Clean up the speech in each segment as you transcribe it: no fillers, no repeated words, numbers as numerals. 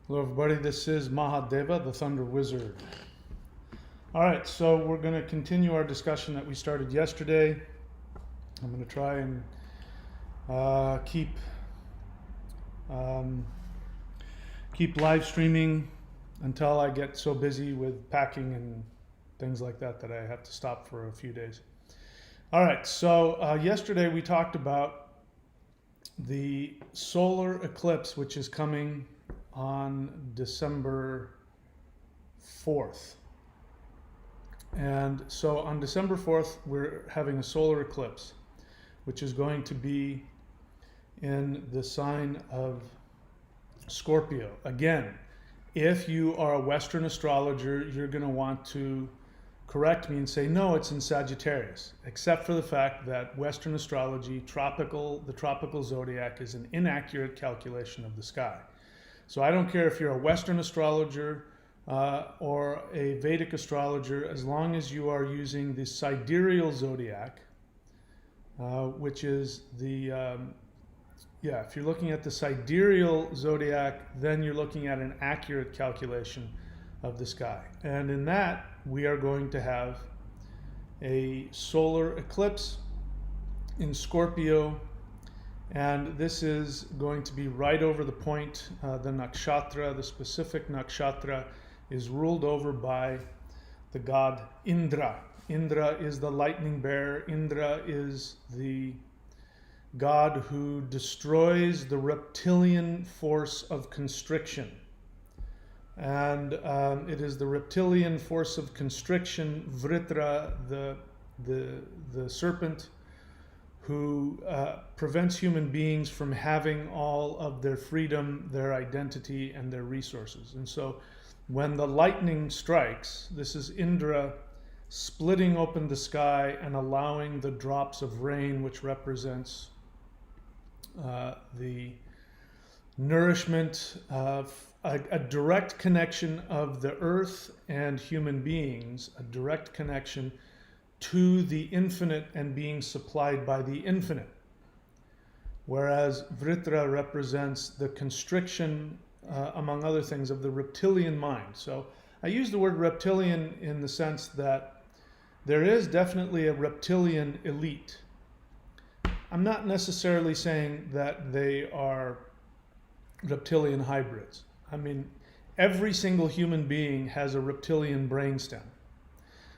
Hello everybody, this is Mahadeva, the Thunder Wizard. Alright, so we're going to continue our discussion that we started yesterday. I'm going to try and keep live streaming until I get so busy with packing and things like that that I have to stop for a few days. Alright, so yesterday we talked about the solar eclipse, which is coming on December 4th. And so on December 4th, we're having a solar eclipse, which is going to be in the sign of Scorpio. Again, if you are a Western astrologer, you're going to want to correct me and say, no, it's in Sagittarius, except for the fact that Western astrology, the tropical zodiac, is an inaccurate calculation of the sky. So I don't care if you're a Western astrologer or a Vedic astrologer, as long as you are using the sidereal zodiac, which is the, if you're looking at the sidereal zodiac, then you're looking at an accurate calculation of the sky. And in that, we are going to have a solar eclipse in Scorpio. And this is going to be right over the point. The nakshatra, the specific nakshatra, is ruled over by the god Indra. Indra is the lightning bearer. Indra is the god who destroys the reptilian force of constriction. And it is the reptilian force of constriction, Vritra, the serpent, who prevents human beings from having all of their freedom, their identity, and their resources. And so when the lightning strikes, this is Indra splitting open the sky and allowing the drops of rain, which represents the nourishment of a direct connection of the earth and human beings, a direct connection to the infinite and being supplied by the infinite. Whereas Vritra represents the constriction, among other things, of the reptilian mind. So I use the word reptilian in the sense that there is definitely a reptilian elite. I'm not necessarily saying that they are reptilian hybrids. I mean, every single human being has a reptilian brainstem.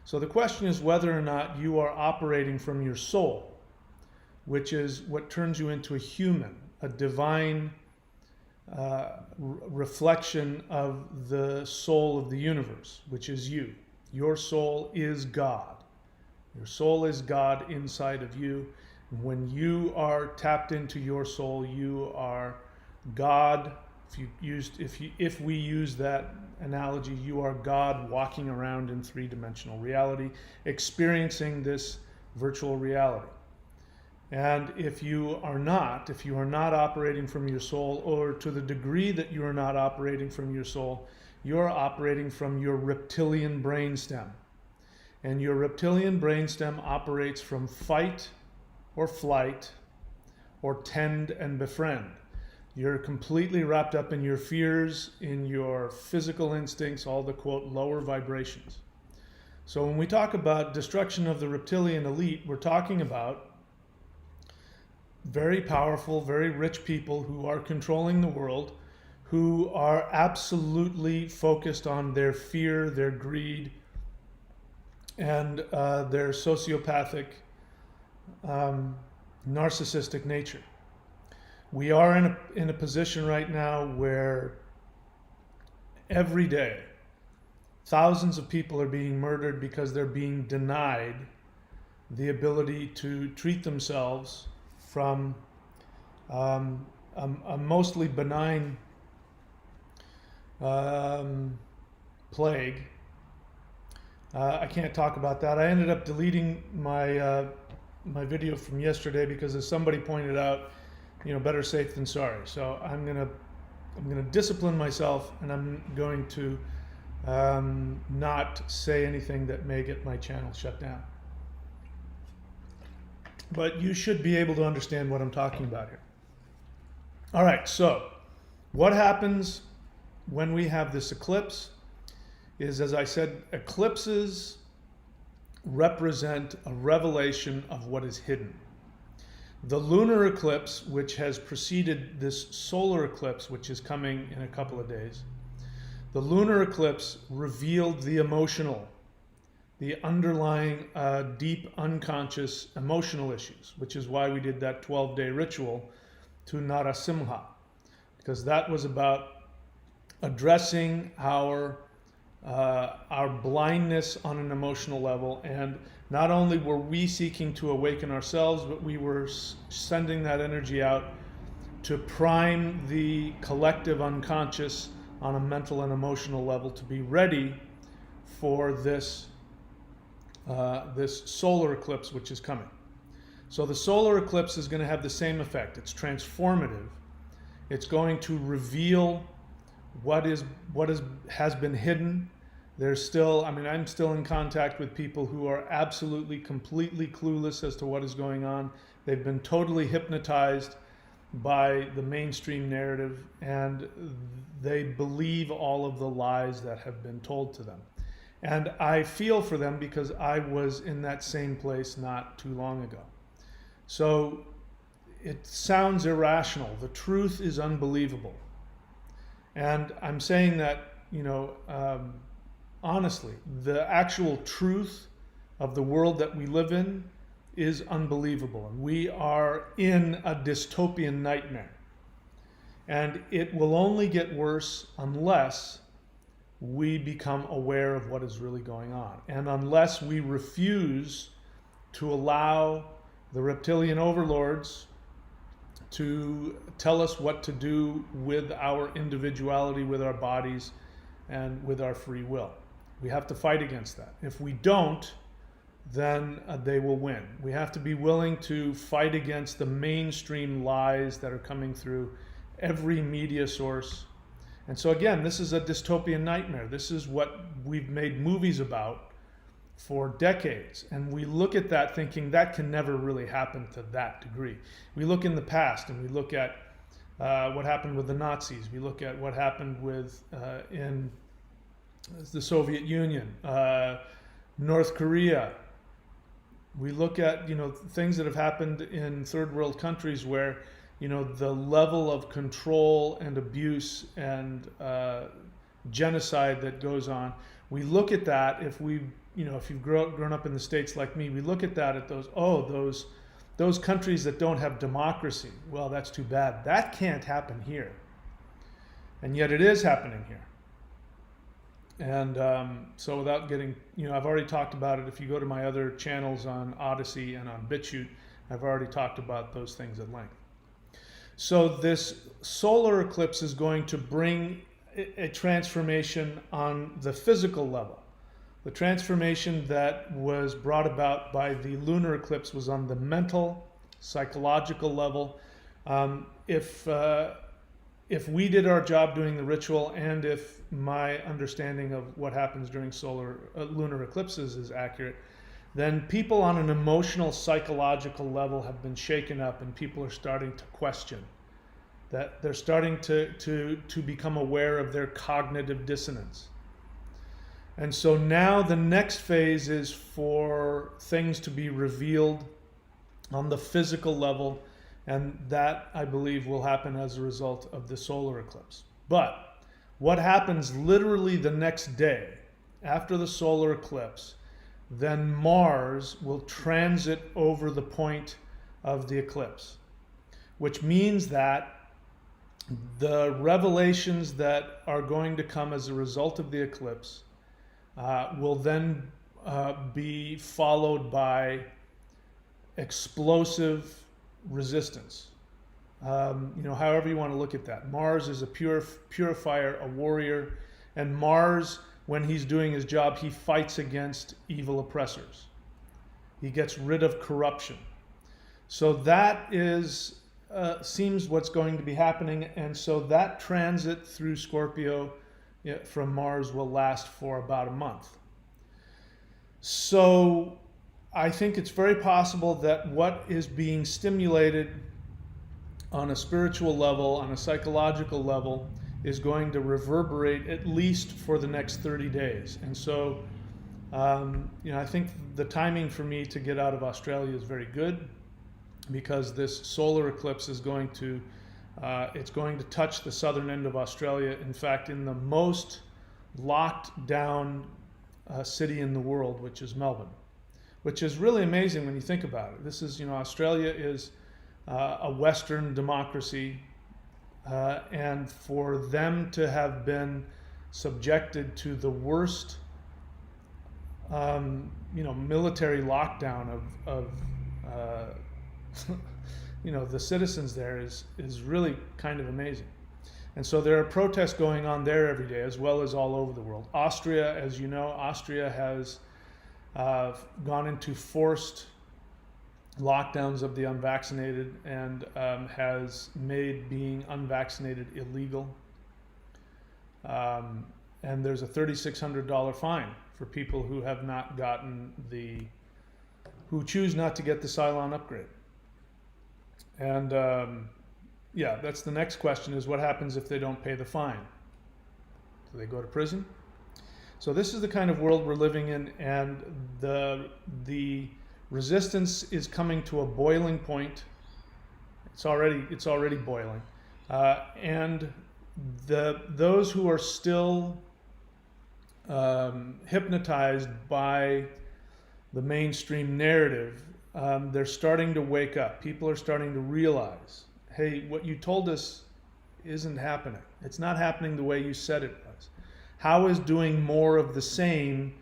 So the question is whether or not you are operating from your soul, which is what turns you into a human, a divine reflection of the soul of the universe, which is you. Your soul is God. Your soul is God inside of you. When you are tapped into your soul, you are God. If we use that analogy, you are God walking around in three-dimensional reality, experiencing this virtual reality. And if you are not operating from your soul, or to the degree that you are not operating from your soul, you are operating from your reptilian brainstem. And your reptilian brainstem operates from fight or flight or tend and befriend. You're completely wrapped up in your fears, in your physical instincts, all the, quote, lower vibrations. So when we talk about destruction of the reptilian elite, we're talking about very powerful, very rich people who are controlling the world, who are absolutely focused on their fear, their greed, and their sociopathic, narcissistic nature. We are in a position right now where every day thousands of people are being murdered because they're being denied the ability to treat themselves from a mostly benign plague. I can't talk about that. I ended up deleting my video from yesterday because, as somebody pointed out, better safe than sorry. So I'm gonna discipline myself, and I'm going to not say anything that may get my channel shut down. But you should be able to understand what I'm talking about here. All right, so what happens when we have this eclipse is, as I said, eclipses represent a revelation of what is hidden. The lunar eclipse, which has preceded this solar eclipse, which is coming in a couple of days, the lunar eclipse revealed the emotional, the underlying deep unconscious emotional issues, which is why we did that 12-day ritual to Narasimha, because that was about addressing our blindness on an emotional level. And not only were we seeking to awaken ourselves, but we were sending that energy out to prime the collective unconscious on a mental and emotional level to be ready for this solar eclipse which is coming. So the solar eclipse is going to have the same effect. It's transformative. It's going to reveal what has been hidden. There's still, I'm still in contact with people who are absolutely, completely clueless as to what is going on. They've been totally hypnotized by the mainstream narrative, and they believe all of the lies that have been told to them. And I feel for them because I was in that same place not too long ago. So it sounds irrational. The truth is unbelievable. And I'm saying that, honestly, the actual truth of the world that we live in is unbelievable. And we are in a dystopian nightmare. And it will only get worse unless we become aware of what is really going on. And unless we refuse to allow the reptilian overlords to tell us what to do with our individuality, with our bodies, and with our free will. We have to fight against that. If we don't, then they will win. We have to be willing to fight against the mainstream lies that are coming through every media source. And so again, this is a dystopian nightmare. This is what we've made movies about for decades. And we look at that thinking that can never really happen to that degree. We look in the past and we look at what happened with the Nazis. We look at what happened with in the Soviet Union, North Korea. We look at things that have happened in third world countries where the level of control and abuse and genocide that goes on. We look at that, if you've grown up in the States like me, we look at that at those countries that don't have democracy. Well, that's too bad. That can't happen here. And yet it is happening here. And so without getting, I've already talked about it. If you go to my other channels on Odyssey and on BitChute, I've already talked about those things at length. So this solar eclipse is going to bring a transformation on the physical level. The transformation that was brought about by the lunar eclipse was on the mental, psychological level. If we did our job doing the ritual, and if my understanding of what happens during lunar eclipses is accurate, then people on an emotional, psychological level have been shaken up, and people are starting to question. That they're starting to become aware of their cognitive dissonance. And so now the next phase is for things to be revealed on the physical level, and that, I believe, will happen as a result of the solar eclipse. But what happens literally the next day after the solar eclipse, then Mars will transit over the point of the eclipse, which means that the revelations that are going to come as a result of the eclipse will then be followed by explosive resistance. However you want to look at that. Mars is a purifier, a warrior, and Mars, when he's doing his job, he fights against evil oppressors. He gets rid of corruption. So that is seems what's going to be happening, and so that transit through Scorpio from Mars will last for about a month. So I think it's very possible that what is being stimulated on a spiritual level, on a psychological level, is going to reverberate at least for the next 30 days. And so, I think the timing for me to get out of Australia is very good, because this solar eclipse is going to touch the southern end of Australia. In fact, in the most locked down city in the world, which is Melbourne, which is really amazing when you think about it. This is, Australia is a Western democracy, and for them to have been subjected to the worst, military lockdown of the citizens there is really kind of amazing. And so there are protests going on there every day, as well as all over the world. Austria, as you know, has gone into forced lockdowns of the unvaccinated, and has made being unvaccinated illegal. And there's a $3,600 fine for people who have not gotten who choose not to get the Cylon upgrade. And that's the next question, is what happens if they don't pay the fine? Do they go to prison? So this is the kind of world we're living in, and the resistance is coming to a boiling point. It's already boiling, and those who are still hypnotized by the mainstream narrative, they're starting to wake up. People are starting to realize, hey, what you told us isn't happening. It's not happening the way you said it was. How is doing more of the same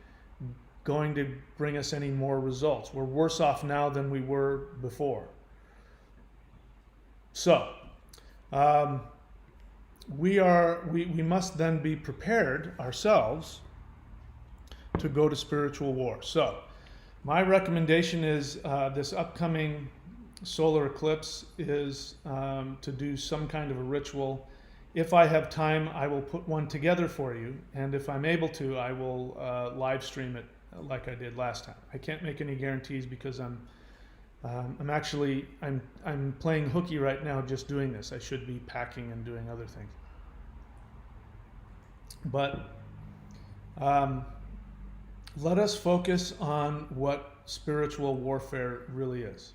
going to bring us any more results? We're worse off now than we were before. So, we must then be prepared ourselves to go to spiritual war. So, my recommendation is this upcoming solar eclipse is to do some kind of a ritual. If I have time, I will put one together for you, and if I'm able to, I will live stream it like I did last time. I can't make any guarantees because I'm playing hooky right now just doing this. I should be packing and doing other things. But let us focus on what spiritual warfare really is.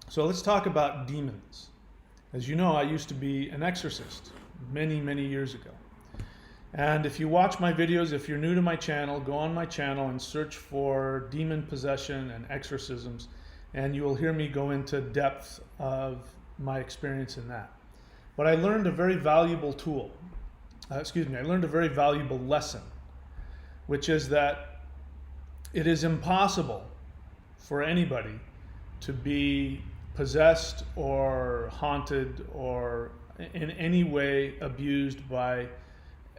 So let's talk about demons. As you know, I used to be an exorcist many, many years ago. And if you watch my videos, if you're new to my channel, go on my channel and search for demon possession and exorcisms, and you will hear me go into depth of my experience in that. But I learned a very valuable I learned a very valuable lesson, which is that it is impossible for anybody to be possessed or haunted or in any way abused by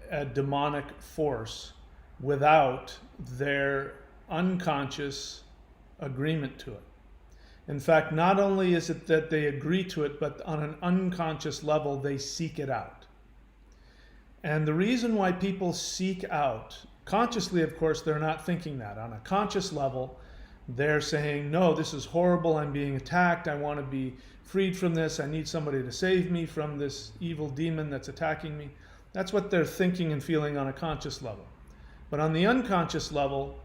a demonic force without their unconscious agreement to it. In fact, not only is it that they agree to it, but on an unconscious level, they seek it out. And the reason why people seek out, consciously, of course, they're not thinking that. On a conscious level, they're saying, no, this is horrible, I'm being attacked, I want to be freed from this, I need somebody to save me from this evil demon that's attacking me. That's what they're thinking and feeling on a conscious level. But on the unconscious level,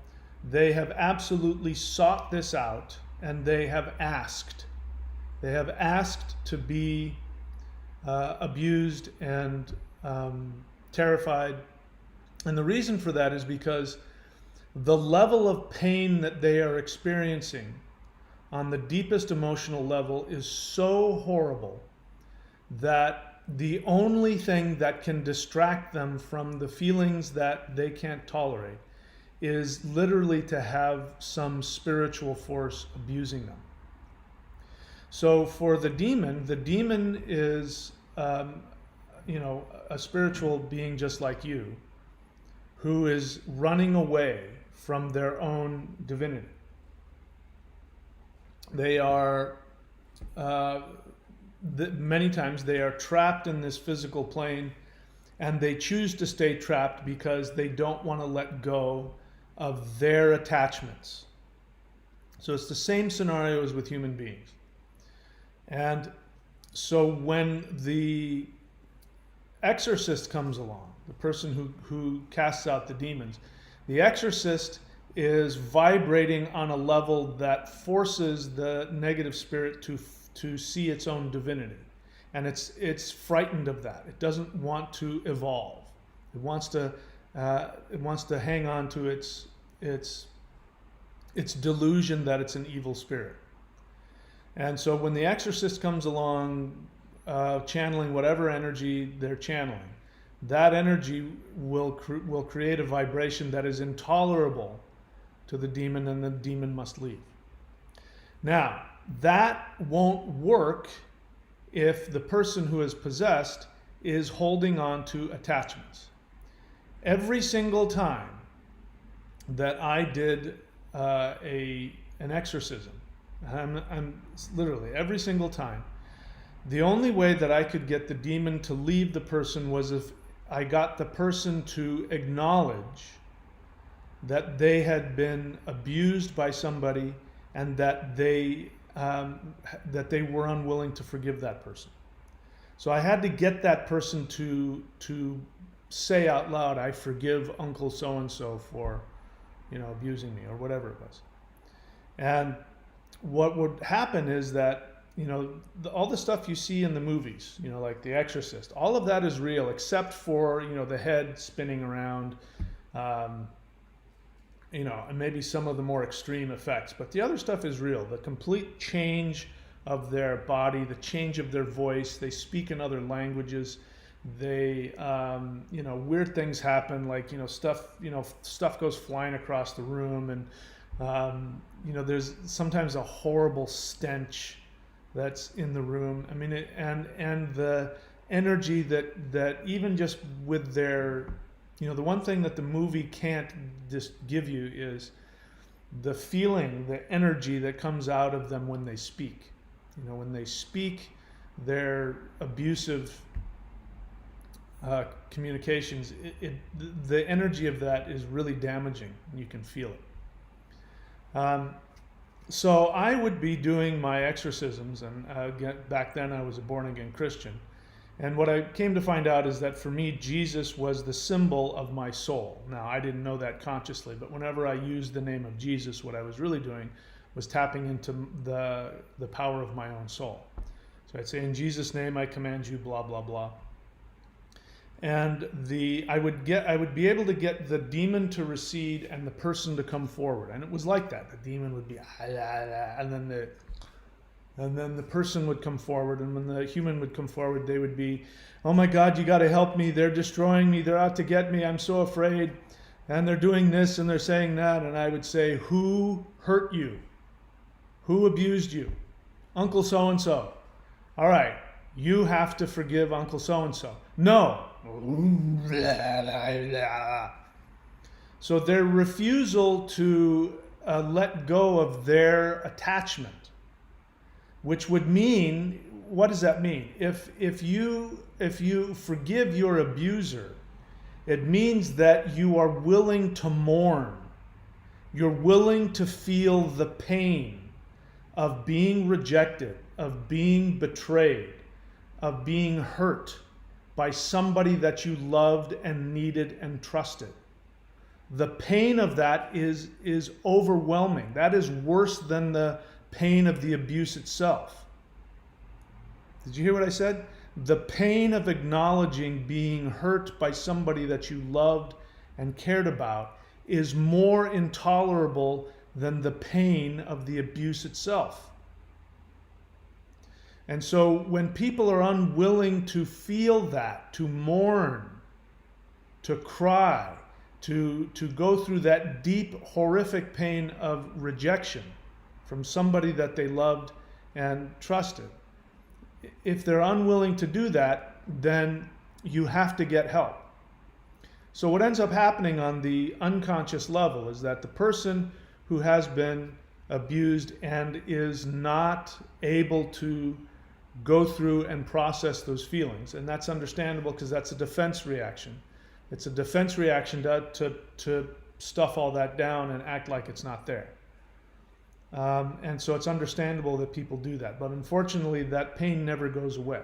they have absolutely sought this out, and they have asked. They have asked to be abused and terrified. And the reason for that is because the level of pain that they are experiencing on the deepest emotional level is so horrible that the only thing that can distract them from the feelings that they can't tolerate is literally to have some spiritual force abusing them. So for the demon is a spiritual being just like you, who is running away from their own divinity. They are, many times they are trapped in this physical plane, and they choose to stay trapped because they don't want to let go of their attachments. So it's the same scenario as with human beings. And so when the exorcist comes along, the person who casts out the demons, the exorcist is vibrating on a level that forces the negative spirit to see its own divinity. And it's frightened of that. It doesn't want to evolve. It wants to hang on to its delusion that it's an evil spirit. And so when the exorcist comes along, channeling whatever energy they're channeling, that energy will create a vibration that is intolerable to the demon, and the demon must leave. Now, that won't work if the person who is possessed is holding on to attachments. Every single time that I did an exorcism, I'm literally every single time, the only way that I could get the demon to leave the person was if I got the person to acknowledge that they had been abused by somebody, and that they were unwilling to forgive that person. So I had to get that person to say out loud, "I forgive Uncle so and so for, abusing me," or whatever it was. And what would happen is that, all the stuff you see in the movies, like The Exorcist, all of that is real, except for, the head spinning around, and maybe some of the more extreme effects. But the other stuff is real. The complete change of their body, the change of their voice. They speak in other languages. They, weird things happen, like, stuff goes flying across the room, and, there's sometimes a horrible stench that's in the room. I mean, and the energy that even just with their, the one thing that the movie can't just give you is the feeling, the energy that comes out of them when they speak. When they speak their abusive communications, the energy of that is really damaging. You can feel it. So I would be doing my exorcisms, and back then I was a born-again Christian. And what I came to find out is that for me, Jesus was the symbol of my soul. Now, I didn't know that consciously, but whenever I used the name of Jesus, what I was really doing was tapping into the power of my own soul. So I'd say, "In Jesus' name, I command you, blah, blah, blah." And I would be able to get the demon to recede and the person to come forward. And it was like that. The demon would be, and then the person would come forward, and when the human would come forward, they would be, "Oh my God, you got to help me. They're destroying me. They're out to get me. I'm so afraid. And they're doing this and they're saying that." And I would say, "Who hurt you? Who abused you? Uncle so-and-so. All right, you have to forgive Uncle so-and-so." "No." So their refusal to let go of their attachment, which would mean, what does that mean? If you forgive your abuser, it means that you are willing to mourn. You're willing to feel the pain of being rejected, of being betrayed, of being hurt by somebody that you loved and needed and trusted. The pain of that is overwhelming. That is worse than the pain of the abuse itself. Did you hear what I said? The pain of acknowledging being hurt by somebody that you loved and cared about is more intolerable than the pain of the abuse itself. And so when people are unwilling to feel that, to mourn, to cry, to go through that deep, horrific pain of rejection from somebody that they loved and trusted, if they're unwilling to do that, then you have to get help. So what ends up happening on the unconscious level is that the person who has been abused and is not able to go through and process those feelings, and that's understandable because that's a defense reaction. It's a defense reaction to stuff all that down and act like it's not there. And so it's understandable that people do that. But unfortunately, that pain never goes away.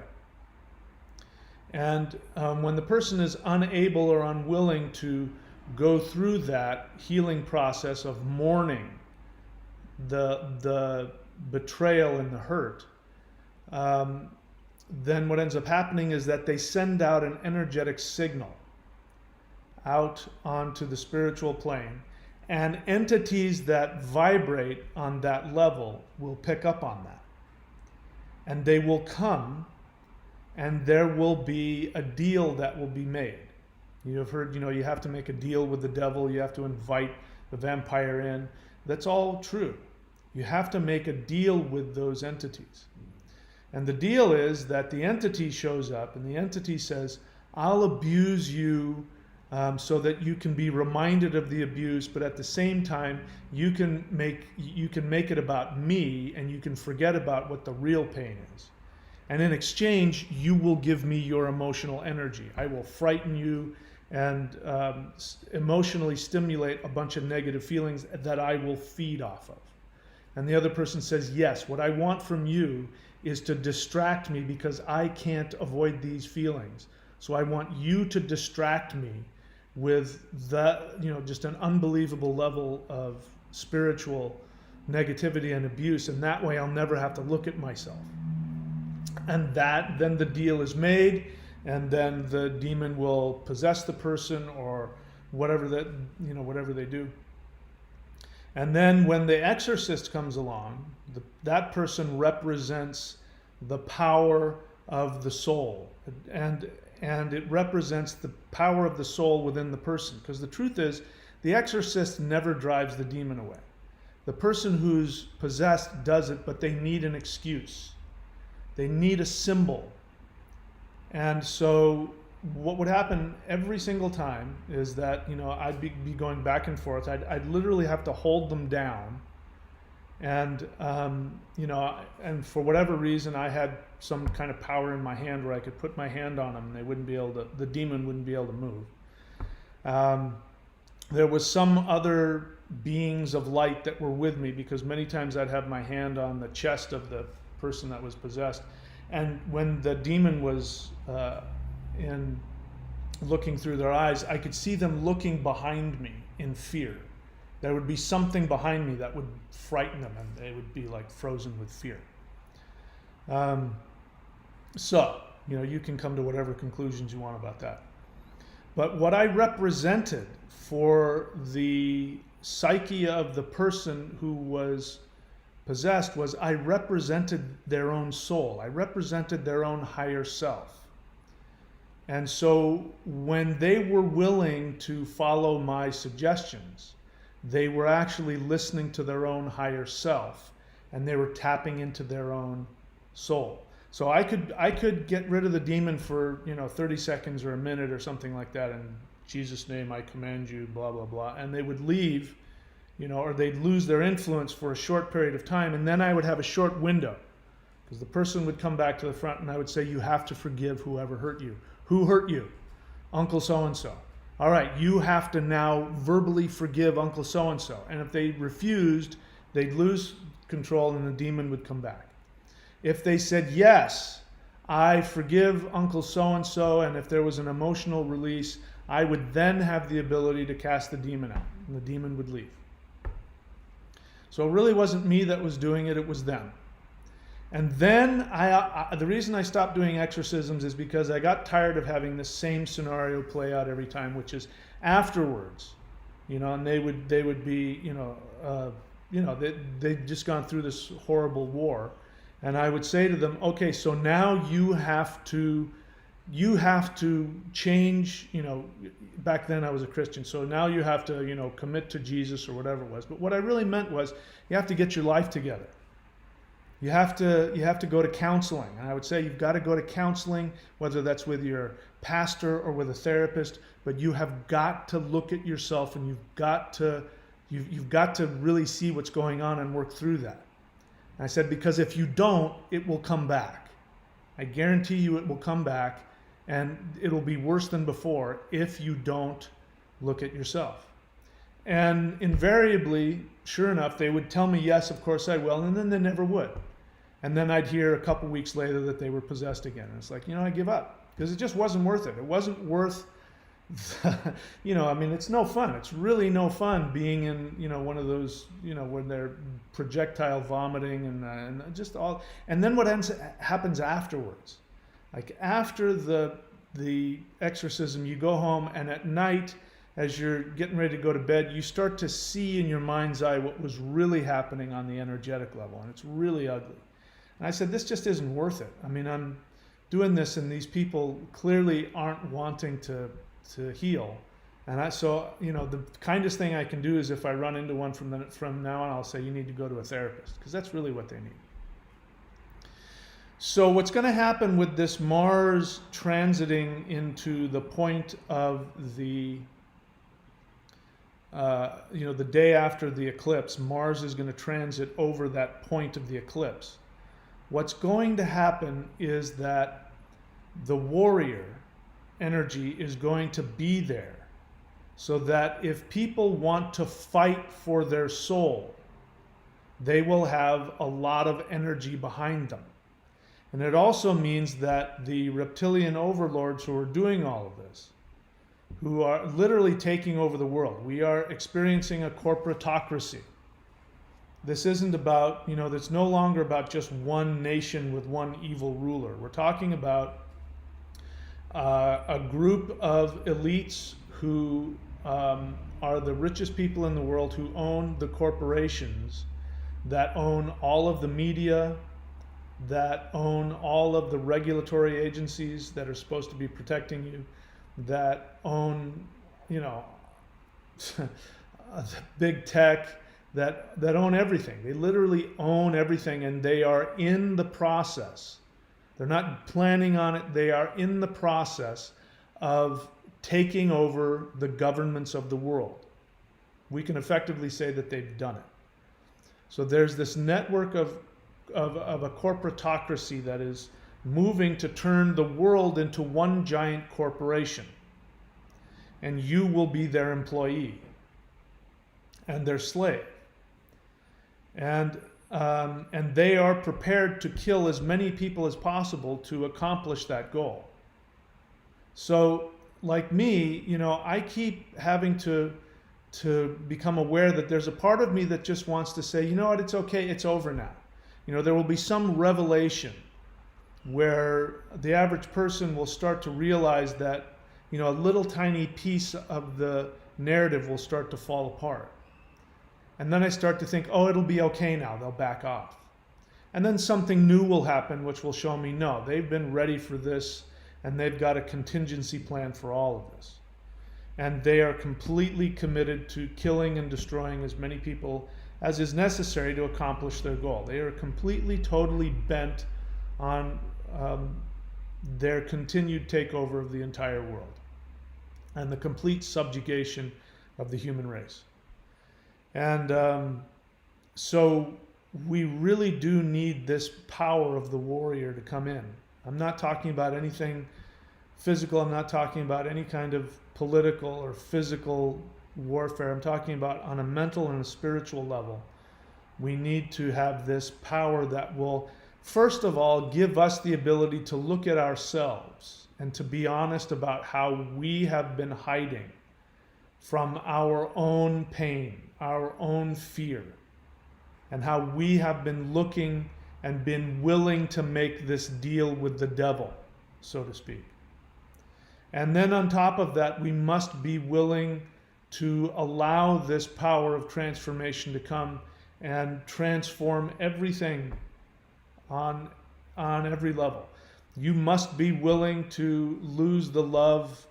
And when the person is unable or unwilling to go through that healing process of mourning the betrayal and the hurt, then what ends up happening is that they send out an energetic signal out onto the spiritual plane, and entities that vibrate on that level will pick up on that. And they will come, and there will be a deal that will be made. You have heard, you have to make a deal with the devil, you have to invite the vampire in. That's all true. You have to make a deal with those entities. And the deal is that the entity shows up, and the entity says, I'll abuse you so that you can be reminded of the abuse, but at the same time, you can make it about me, and you can forget about what the real pain is. And in exchange, you will give me your emotional energy. I will frighten you and emotionally stimulate a bunch of negative feelings that I will feed off of. And the other person says, yes, what I want from you is to distract me because I can't avoid these feelings. So I want you to distract me with that, just an unbelievable level of spiritual negativity and abuse, and that way I'll never have to look at myself. And then the deal is made, and then the demon will possess the person or whatever they do. And then when the exorcist comes along, that person represents the power of the soul, and it represents the power of the soul within the person. Because the truth is, the exorcist never drives the demon away. The person who's possessed does it, but they need an excuse. They need a symbol. And so what would happen every single time is that, I'd be going back and forth. I'd literally have to hold them down. And, and for whatever reason, I had some kind of power in my hand where I could put my hand on them and the demon wouldn't be able to move. There was some other beings of light that were with me, because many times I'd have my hand on the chest of the person that was possessed. And when the demon was looking through their eyes, I could see them looking behind me in fear. There would be something behind me that would frighten them, and they would be like frozen with fear. So, you can come to whatever conclusions you want about that. But what I represented for the psyche of the person who was possessed was I represented their own soul. I represented their own higher self. And so when they were willing to follow my suggestions, they were actually listening to their own higher self, and they were tapping into their own soul. So I could get rid of the demon for 30 seconds or a minute or something like that. In Jesus' name, I command you, blah, blah, blah. And they would leave, or they'd lose their influence for a short period of time. And then I would have a short window, because the person would come back to the front and I would say, you have to forgive whoever hurt you. Who hurt you? Uncle so-and-so. All right, you have to now verbally forgive Uncle so-and-so. And if they refused, they'd lose control and the demon would come back. If they said, yes, I forgive Uncle so-and-so, and if there was an emotional release, I would then have the ability to cast the demon out, and the demon would leave. So it really wasn't me that was doing it, it was them. And then the reason I stopped doing exorcisms is because I got tired of having the same scenario play out every time, which is afterwards, and they would be, they'd just gone through this horrible war. And I would say to them, okay, so now you have to change, back then I was a Christian, so now you have to, commit to Jesus or whatever it was. But what I really meant was you have to get your life together. You have to go to counseling. And I would say you've got to go to counseling, whether that's with your pastor or with a therapist, but you have got to look at yourself, and you've got to really see what's going on and work through that. I said, because if you don't, it will come back. I guarantee you it will come back, and it'll be worse than before if you don't look at yourself. And invariably, sure enough, they would tell me, yes, of course I will, and then they never would. And then I'd hear a couple weeks later that they were possessed again. And it's like, I give up. because it just wasn't worth it. It wasn't worth, you know, I mean, it's no fun. It's really no fun being in, you know, one of those, you know, when they're projectile vomiting and just all, and then what happens afterwards. Like after the exorcism, you go home, and at night, as you're getting ready to go to bed, you start to see in your mind's eye what was really happening on the energetic level, and it's really ugly. And I said, this just isn't worth it. I mean, I'm doing this, and these people clearly aren't wanting to heal. And so, you know, the kindest thing I can do is if I run into one from now on, I'll say, you need to go to a therapist, because that's really what they need. So what's going to happen with this Mars transiting into the point of the, you know, the day after the eclipse, Mars is going to transit over that point of the eclipse. What's going to happen is that the warrior energy is going to be there, so that if people want to fight for their soul, they will have a lot of energy behind them. And it also means that the reptilian overlords who are doing all of this, who are literally taking over the world, we are experiencing a corporatocracy. This isn't about, you know, it's no longer about just one nation with one evil ruler. We're talking about a group of elites who are the richest people in the world, who own the corporations that own all of the media, that own all of the regulatory agencies that are supposed to be protecting you, that own, you know, big tech, that own everything. They literally own everything, and they are in the process. They're not planning on it. They are in the process of taking over the governments of the world. We can effectively say that they've done it. So there's this network of a corporatocracy that is moving to turn the world into one giant corporation. And you will be their employee and their slave. And they are prepared to kill as many people as possible to accomplish that goal. So, like me, you know, I keep having to become aware that there's a part of me that just wants to say, you know what, it's okay, it's over now. You know, there will be some revelation where the average person will start to realize that, you know, a little tiny piece of the narrative will start to fall apart. And then I start to think, oh, it'll be okay now, they'll back off. And then something new will happen which will show me, no, they've been ready for this, and they've got a contingency plan for all of this. And they are completely committed to killing and destroying as many people as is necessary to accomplish their goal. They are completely, totally bent on their continued takeover of the entire world and the complete subjugation of the human race. And so we really do need this power of the warrior to come in. I'm not talking about anything physical. I'm not talking about any kind of political or physical warfare. I'm talking about on a mental and a spiritual level. We need to have this power that will, first of all, give us the ability to look at ourselves and to be honest about how we have been hiding from our own pain, our own fear, and how we have been looking and been willing to make this deal with the devil, so to speak. And then on top of that, we must be willing to allow this power of transformation to come and transform everything on every level. You must be willing to lose the love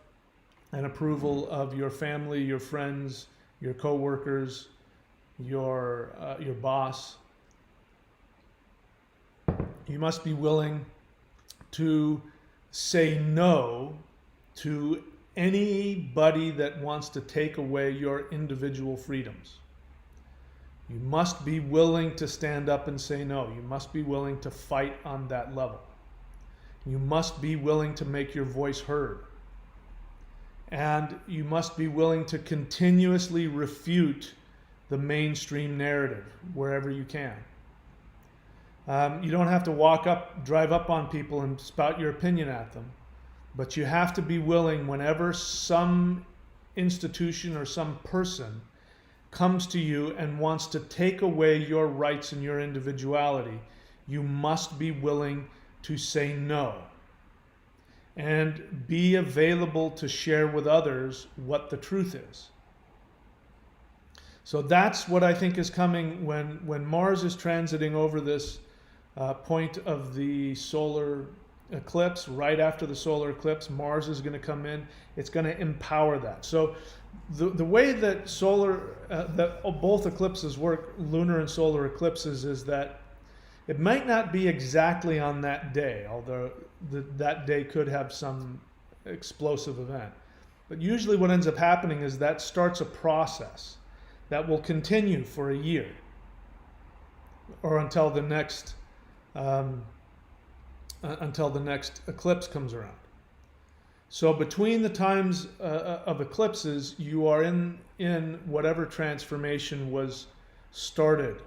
and approval of your family, your friends, your co-workers, your boss. You must be willing to say no to anybody that wants to take away your individual freedoms. You must be willing to stand up and say no. You must be willing to fight on that level. You must be willing to make your voice heard. And you must be willing to continuously refute the mainstream narrative wherever you can. You don't have to drive up on people and spout your opinion at them, But you have to be willing, whenever some institution or some person comes to you and wants to take away your rights and your individuality, you must be willing to say no and be available to share with others what the truth is. So that's what I think is coming when Mars is transiting over this point of the solar eclipse. Right after the solar eclipse, Mars is going to come in. It's going to empower that. So the way that that both eclipses work, lunar and solar eclipses, is that it might not be exactly on that day, although that day could have some explosive event. But usually what ends up happening is that starts a process that will continue for a year or until the next eclipse comes around. So between the times of eclipses, you are in whatever transformation was started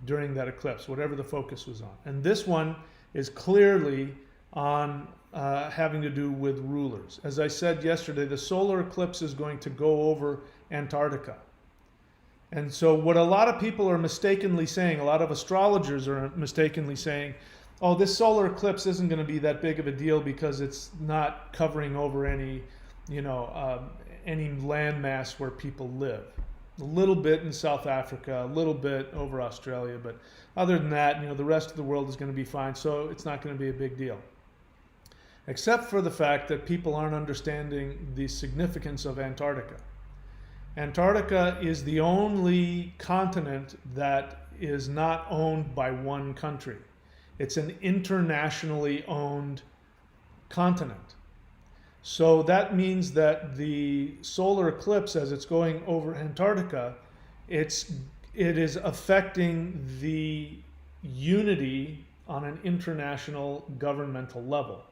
during that eclipse, whatever the focus was on. And this one is clearly on having to do with rulers. As I said yesterday, the solar eclipse is going to go over Antarctica. And so what a lot of people are mistakenly saying, a lot of astrologers are mistakenly saying, oh, this solar eclipse isn't going to be that big of a deal because it's not covering over any landmass where people live. A little bit in South Africa, a little bit over Australia, but other than that, the rest of the world is going to be fine, so it's not going to be a big deal. Except for the fact that people aren't understanding the significance of Antarctica. Antarctica is the only continent that is not owned by one country. It's an internationally owned continent. So that means that the solar eclipse, as it's going over Antarctica, it is affecting the unity on an international governmental level.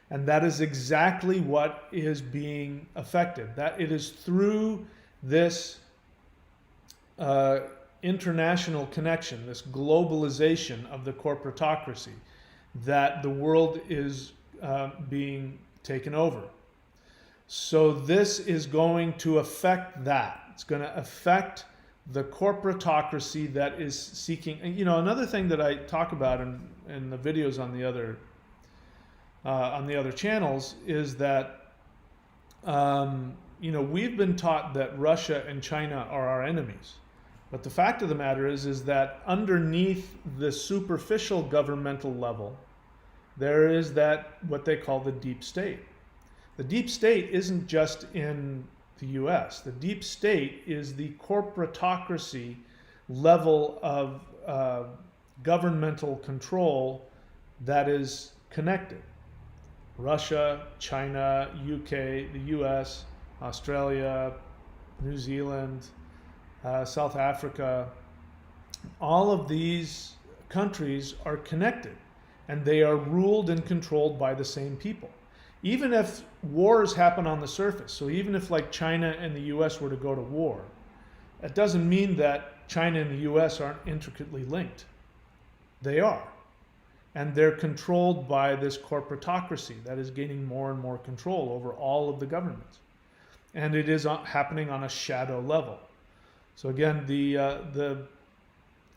And that is exactly what is being affected. That it is through this international connection, this globalization of the corporatocracy, that the world is being taken over. So this is going to affect that. It's going to affect the corporatocracy that is seeking. Another thing that I talk about in the videos on the other channels is that we've been taught that Russia and China are our enemies. But the fact of the matter is that underneath the superficial governmental level, there is what they call the deep state. The deep state isn't just in the US. The deep state is the corporatocracy level of governmental control that is connected. Russia, China, UK, the US, Australia, New Zealand, South Africa, all of these countries are connected and they are ruled and controlled by the same people. Even if wars happen on the surface, so even if like China and the US were to go to war, it doesn't mean that China and the US aren't intricately linked. They are. And they're controlled by this corporatocracy that is gaining more and more control over all of the governments. And it is happening on a shadow level. So again, the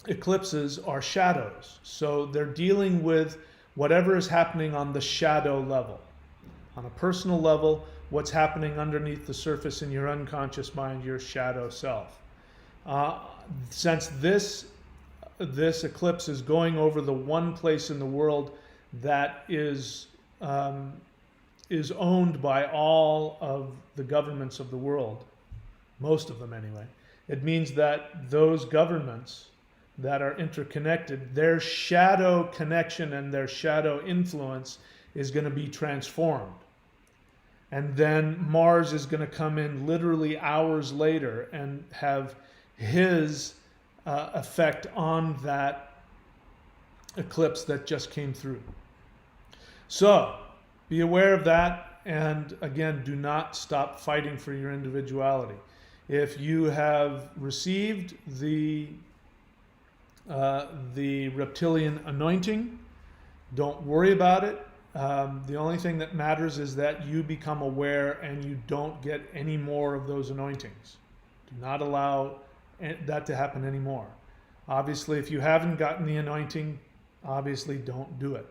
eclipses are shadows. So they're dealing with whatever is happening on the shadow level. On a personal level, what's happening underneath the surface in your unconscious mind, your shadow self. Since this eclipse is going over the one place in the world that is owned by all of the governments of the world, most of them anyway, it means that those governments that are interconnected, their shadow connection and their shadow influence is going to be transformed. And then Mars is going to come in literally hours later and have his effect on that eclipse that just came through. So be aware of that, and again, do not stop fighting for your individuality. If you have received the reptilian anointing, don't worry about it. The only thing that matters is that you become aware and you don't get any more of those anointings. Do not allow that to happen anymore. Obviously, if you haven't gotten the anointing, obviously don't do it.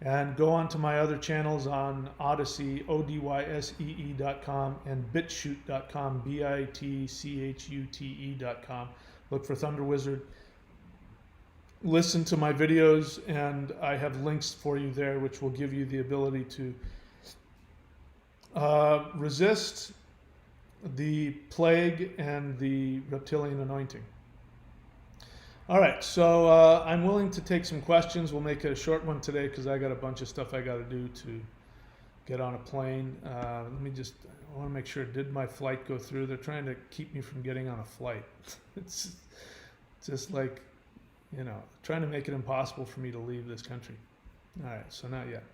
And go on to my other channels on Odyssey, odyssee.com, and bitchute.com, bitchute.com. Look for Thunder Wizard. Listen to my videos, and I have links for you there which will give you the ability to resist the plague and the reptilian anointing. All right, so I'm willing to take some questions. We'll make it a short one today because I got a bunch of stuff I got to do to get on a plane. I want to make sure, did my flight go through? They're trying to keep me from getting on a flight. It's just like, trying to make it impossible for me to leave this country. All right, so not yet.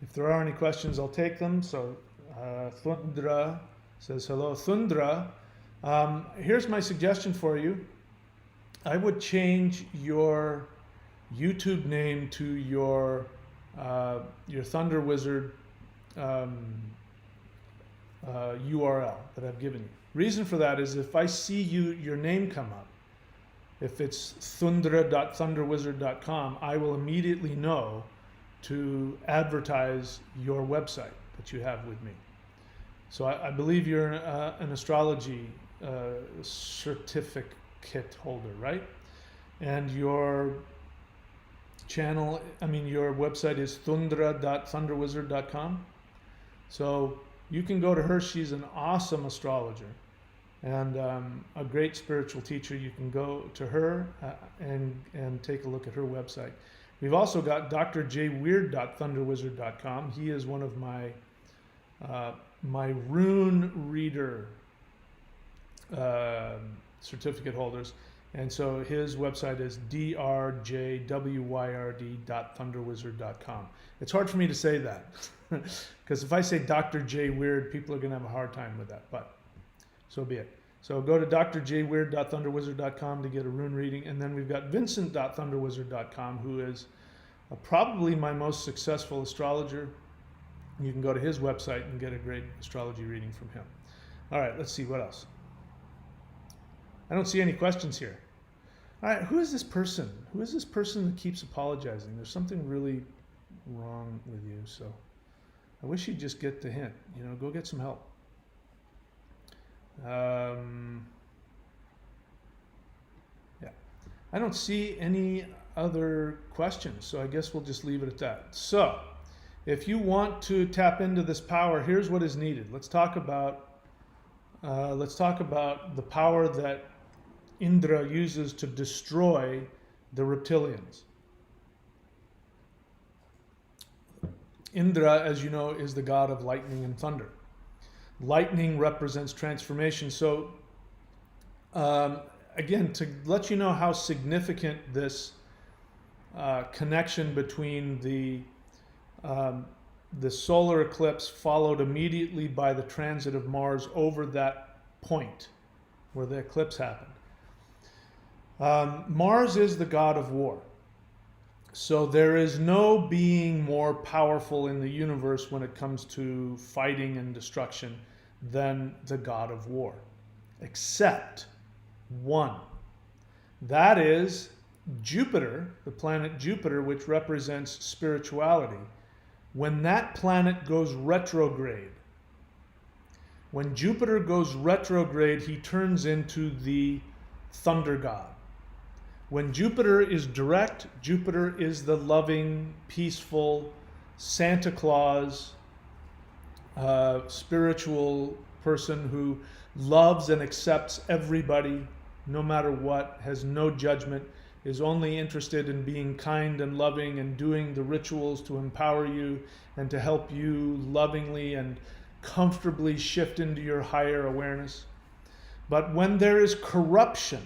If there are any questions, I'll take them. So Thundra says, hello. Thundra, here's my suggestion for you. I would change your YouTube name to your Thunder Wizard URL that I've given you. Reason for that is if I see your name come up, if it's thundra.thunderwizard.com, I will immediately know to advertise your website that you have with me. So I believe you're an astrology certificate holder, right? And your channel, your website is thundra.thunderwizard.com. So you can go to her. She's an awesome astrologer and a great spiritual teacher. You can go to her and take a look at her website. We've also got drjweird.thunderwizard.com. He is one of my rune reader certificate holders. And so his website is drjwyrd.thunderwizard.com. It's hard for me to say that because if I say Dr. J Weird, people are going to have a hard time with that, but so be it. So go to drjweird.thunderwizard.com to get a rune reading. And then we've got vincent.thunderwizard.com, who is probably my most successful astrologer. You can go to his website and get a great astrology reading from him. All right, let's see what else. I don't see any questions here. All right, who is this person? Who is this person that keeps apologizing? There's something really wrong with you. So I wish you'd just get the hint. Go get some help. Yeah. I don't see any other questions, so I guess we'll just leave it at that. So if you want to tap into this power, here's what is needed. Let's talk about the power that Indra uses to destroy the reptilians. Indra, as you know, is the god of lightning and thunder. Lightning represents transformation. So again, to let you know how significant this connection between the solar eclipse followed immediately by the transit of Mars over that point where the eclipse happened. Mars is the god of war. So there is no being more powerful in the universe when it comes to fighting and destruction than the god of war, except one. That is Jupiter, the planet Jupiter, which represents spirituality. When that planet goes retrograde, when Jupiter goes retrograde, he turns into the thunder god. When Jupiter is direct, Jupiter is the loving, peaceful, Santa Claus, spiritual person who loves and accepts everybody, no matter what, has no judgment, is only interested in being kind and loving and doing the rituals to empower you and to help you lovingly and comfortably shift into your higher awareness. But when there is corruption,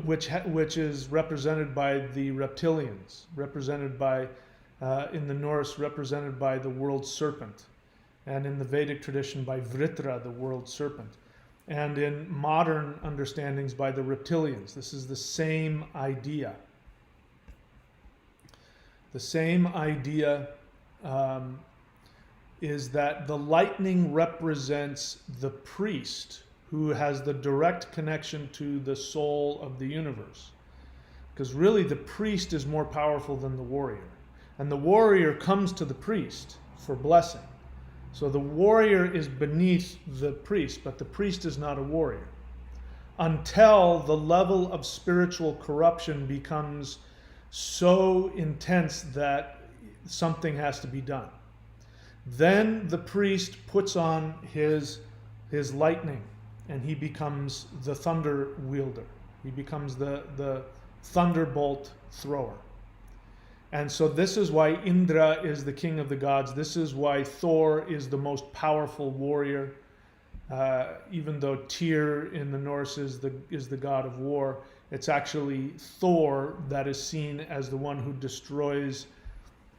which is represented by the reptilians, represented by, in the Norse, represented by the world serpent, and in the Vedic tradition by Vritra, the world serpent, and in modern understandings by the reptilians. This is the same idea. The same idea is that the lightning represents the priest who has the direct connection to the soul of the universe. Because really the priest is more powerful than the warrior. And the warrior comes to the priest for blessing. So the warrior is beneath the priest, but the priest is not a warrior. Until the level of spiritual corruption becomes so intense that something has to be done. Then the priest puts on his lightning, and he becomes the thunder wielder. He becomes the thunderbolt thrower. And so this is why Indra is the king of the gods. This is why Thor is the most powerful warrior. Even though Tyr in the Norse is the god of war, it's actually Thor that is seen as the one who destroys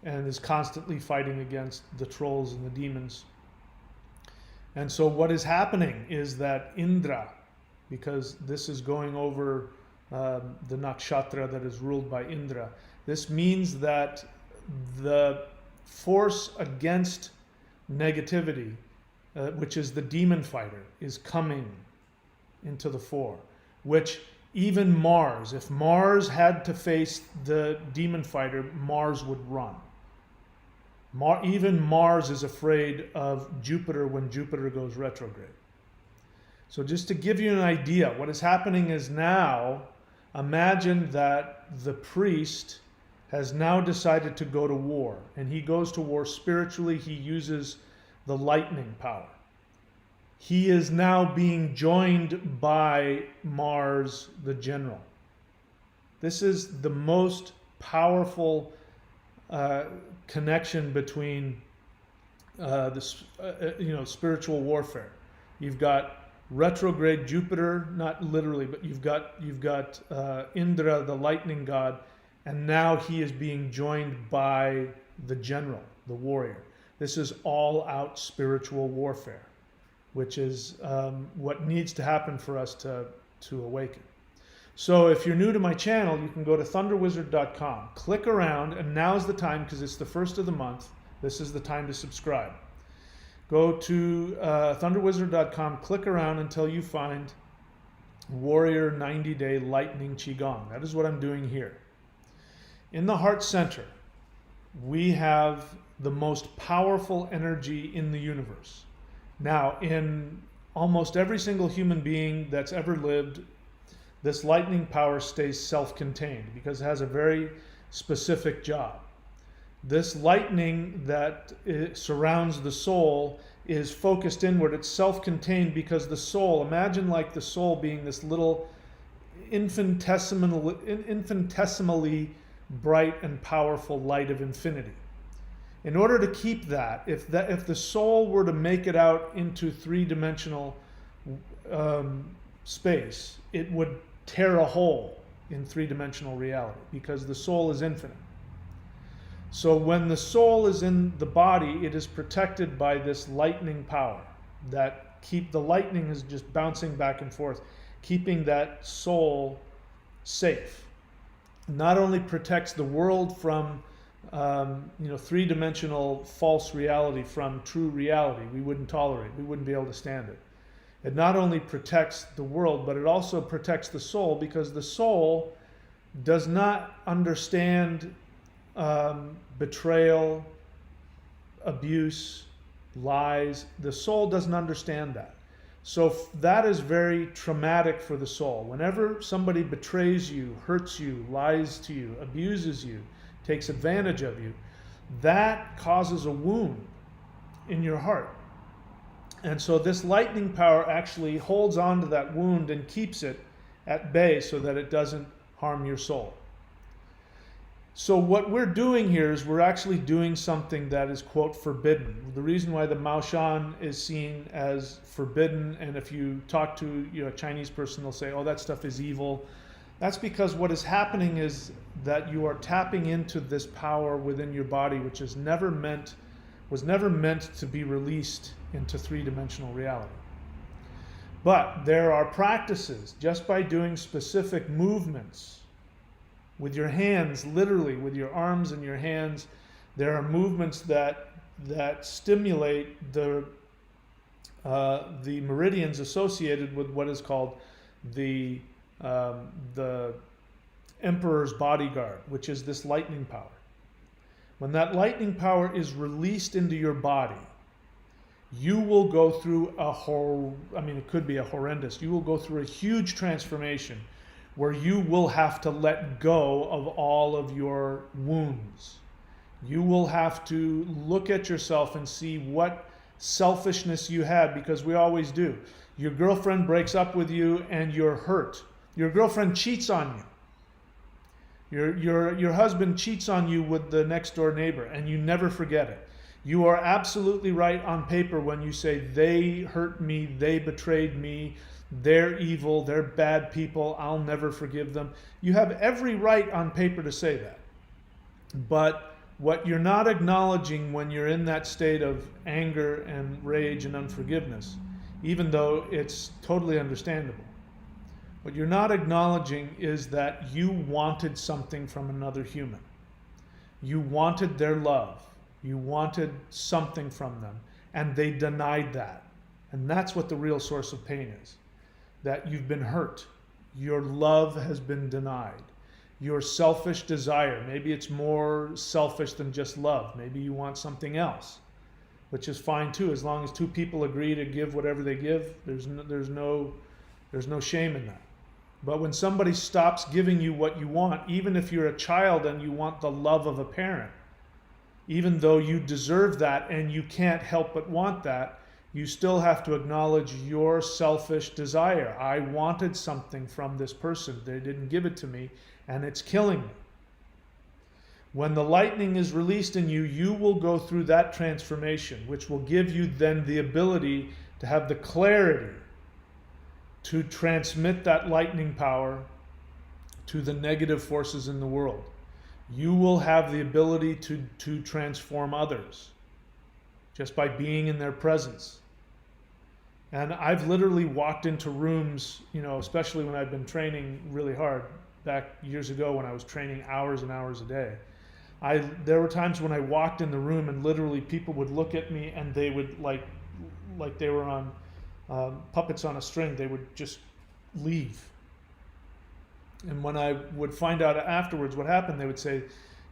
and is constantly fighting against the trolls and the demons. And so what is happening is that Indra, because this is going over the nakshatra that is ruled by Indra, this means that the force against negativity, which is the demon fighter, is coming into the fore, which even Mars, if Mars had to face the demon fighter, Mars would run. Even Mars is afraid of Jupiter when Jupiter goes retrograde. So just to give you an idea, what is happening is now, imagine that the priest has now decided to go to war, and he goes to war spiritually. He uses the lightning power. He is now being joined by Mars, the general. This is the most powerful connection between spiritual warfare. You've got retrograde Jupiter, not literally, but you've got Indra, the lightning god, and now he is being joined by the general, the warrior. This is all-out spiritual warfare, which is what needs to happen for us to awaken. So if you're new to my channel, you can go to thunderwizard.com, click around, and now's the time, because it's the first of the month. This is the time to subscribe. Go to thunderwizard.com, click around until you find Warrior 90-Day Lightning Qigong. That is what I'm doing here. In the heart center, we have the most powerful energy in the universe. Now, in almost every single human being that's ever lived, this lightning power stays self-contained because it has a very specific job. This lightning that surrounds the soul is focused inward. It's self-contained because the soul, imagine like the soul being this little infinitesimally bright and powerful light of infinity. In order to keep that, if the soul were to make it out into three-dimensional space, it would tear a hole in three-dimensional reality because the soul is infinite. So when the soul is in the body, it is protected by this lightning power that the lightning is just bouncing back and forth, keeping that soul safe. Not only protects the world from three-dimensional false reality from true reality, we wouldn't tolerate, we wouldn't be able to stand it. It not only protects the world, but it also protects the soul, because the soul does not understand betrayal, abuse, lies. The soul doesn't understand that. So that is very traumatic for the soul. Whenever somebody betrays you, hurts you, lies to you, abuses you, takes advantage of you, that causes a wound in your heart. And so this lightning power actually holds on to that wound and keeps it at bay so that it doesn't harm your soul. So what we're doing here is we're actually doing something that is, quote, forbidden. The reason why the Maoshan is seen as forbidden, and if you talk to a Chinese person, they'll say, oh, that stuff is evil. That's because what is happening is that you are tapping into this power within your body, which was never meant to be released into three-dimensional reality. But there are practices, just by doing specific movements, with your hands, literally with your arms and your hands. There are movements that stimulate the meridians associated with what is called the Emperor's bodyguard, which is this lightning power. When that lightning power is released into your body, you will go through it could be a horrendous, you will go through a huge transformation where you will have to let go of all of your wounds. You will have to look at yourself and see what selfishness you had, because we always do. Your girlfriend breaks up with you and you're hurt. Your girlfriend cheats on you. Your husband cheats on you with the next door neighbor, and you never forget it. You are absolutely right on paper when you say, they hurt me, they betrayed me, they're evil, they're bad people, I'll never forgive them. You have every right on paper to say that. But what you're not acknowledging when you're in that state of anger and rage and unforgiveness, even though it's totally understandable, what you're not acknowledging is that you wanted something from another human. You wanted their love. You wanted something from them, and they denied that. And that's what the real source of pain is. That you've been hurt. Your love has been denied. Your selfish desire, maybe it's more selfish than just love. Maybe you want something else, which is fine too. As long as two people agree to give whatever they give, there's no shame in that. But when somebody stops giving you what you want, even if you're a child and you want the love of a parent, even though you deserve that and you can't help but want that, you still have to acknowledge your selfish desire. I wanted something from this person. They didn't give it to me, and it's killing me. When the lightning is released in you, you will go through that transformation, which will give you then the ability to have the clarity to transmit that lightning power to the negative forces in the world. You will have the ability to transform others just by being in their presence. And I've literally walked into rooms, especially when I've been training really hard, back years ago when I was training hours and hours a day. There were times when I walked in the room and literally people would look at me and they would like they were on puppets on a string. They would just leave. And when I would find out afterwards what happened, they would say,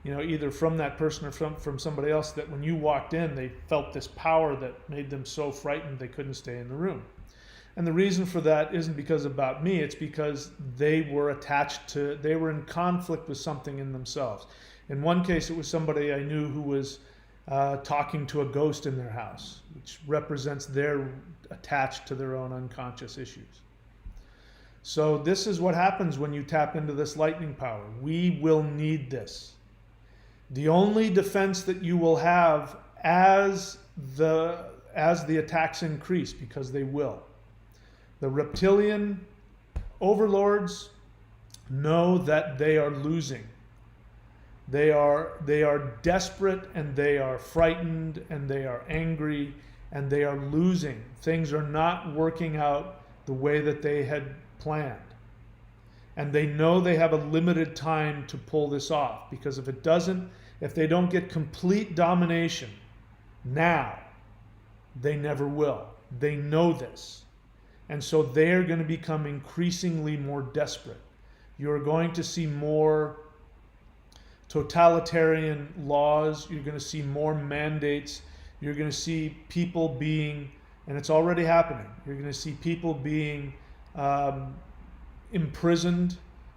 either from that person or from somebody else, that when you walked in, they felt this power that made them so frightened they couldn't stay in the room. And the reason for that isn't because about me, it's because they were they were in conflict with something in themselves. In one case, it was somebody I knew who was talking to a ghost in their house, which represents their attached to their own unconscious issues. So this is what happens when you tap into this lightning power. We will need this. The only defense that you will have as the attacks increase, because they will. The reptilian overlords know that they are losing. They are desperate, and they are frightened, and they are angry, and they are losing. Things are not working out the way that they had planned. And they know they have a limited time to pull this off, because if they don't get complete domination now, they never will. They know this. And so they're going to become increasingly more desperate. You're going to see more totalitarian laws. You're going to see more mandates. You're going to see people being, and it's already happening, you're going to see people being imprisoned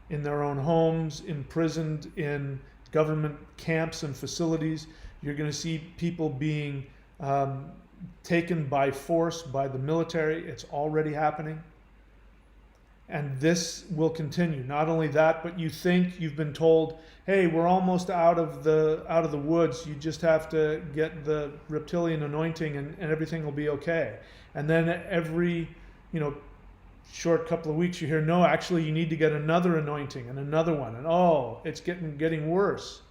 in their own homes, imprisoned in government camps and facilities. You're going to see people being taken by force by the military. It's already happening. And this will continue. Not only that, but you think you've been told, hey, we're almost out of the woods. You just have to get the reptilian anointing and everything will be okay. And then every, short couple of weeks you hear, no, actually you need to get another anointing and another one. And it's getting worse.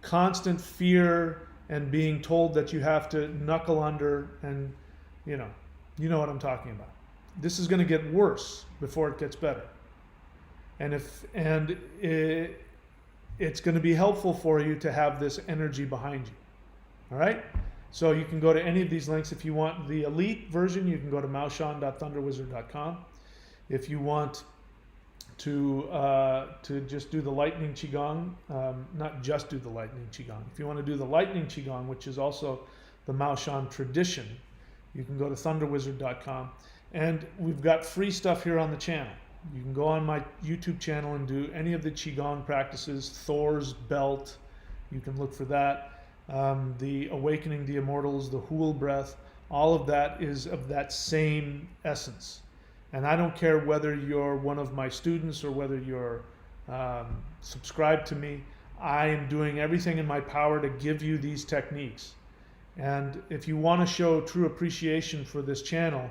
Constant fear and being told that you have to knuckle under, and you know what I'm talking about. This is going to get worse before it gets better. and it's going to be helpful for you to have this energy behind you. All right? So you can go to any of these links. If you want the elite version, you can go to maoshan.thunderwizard.com. If you want to just do the lightning Qigong, not just do the lightning Qigong. If you want to do the lightning Qigong, which is also the Maoshan tradition, you can go to thunderwizard.com. And we've got free stuff here on the channel. You can go on my YouTube channel and do any of the Qigong practices, Thor's belt, you can look for that. The Awakening the Immortals, the Hool breath, all of that is of that same essence. And I don't care whether you're one of my students or whether you're subscribed to me. I am doing everything in my power to give you these techniques. And if you want to show true appreciation for this channel,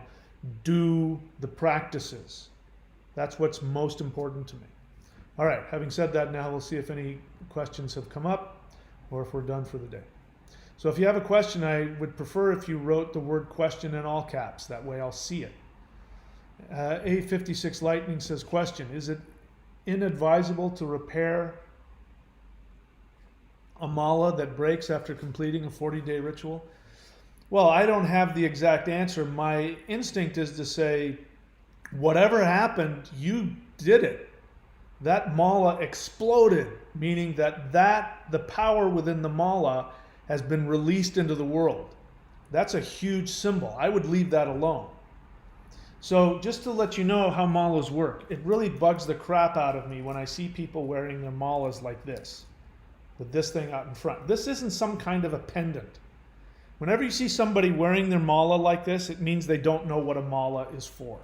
do the practices. That's what's most important to me. All right, having said that, now we'll see if any questions have come up or if we're done for the day. So if you have a question, I would prefer if you wrote the word question in all caps. That way I'll see it. A56 Lightning says, question, is it inadvisable to repair a mala that breaks after completing a 40-day ritual? Well, I don't have the exact answer. My instinct is to say, whatever happened, you did it. That mala exploded, meaning that the power within the mala has been released into the world. That's a huge symbol. I would leave that alone. So just to let you know how malas work, it really bugs the crap out of me when I see people wearing their malas like this, with this thing out in front. This isn't some kind of a pendant. Whenever you see somebody wearing their mala like this, it means they don't know what a mala is for.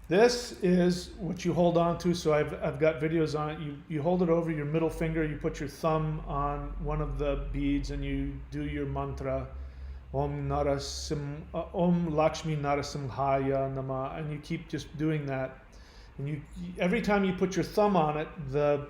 This is what you hold on to. So I've got videos on it. You hold it over your middle finger, you put your thumb on one of the beads and you do your mantra, Om Lakshmi Narasimhaya Nama, and you keep just doing that. And every time you put your thumb on it, the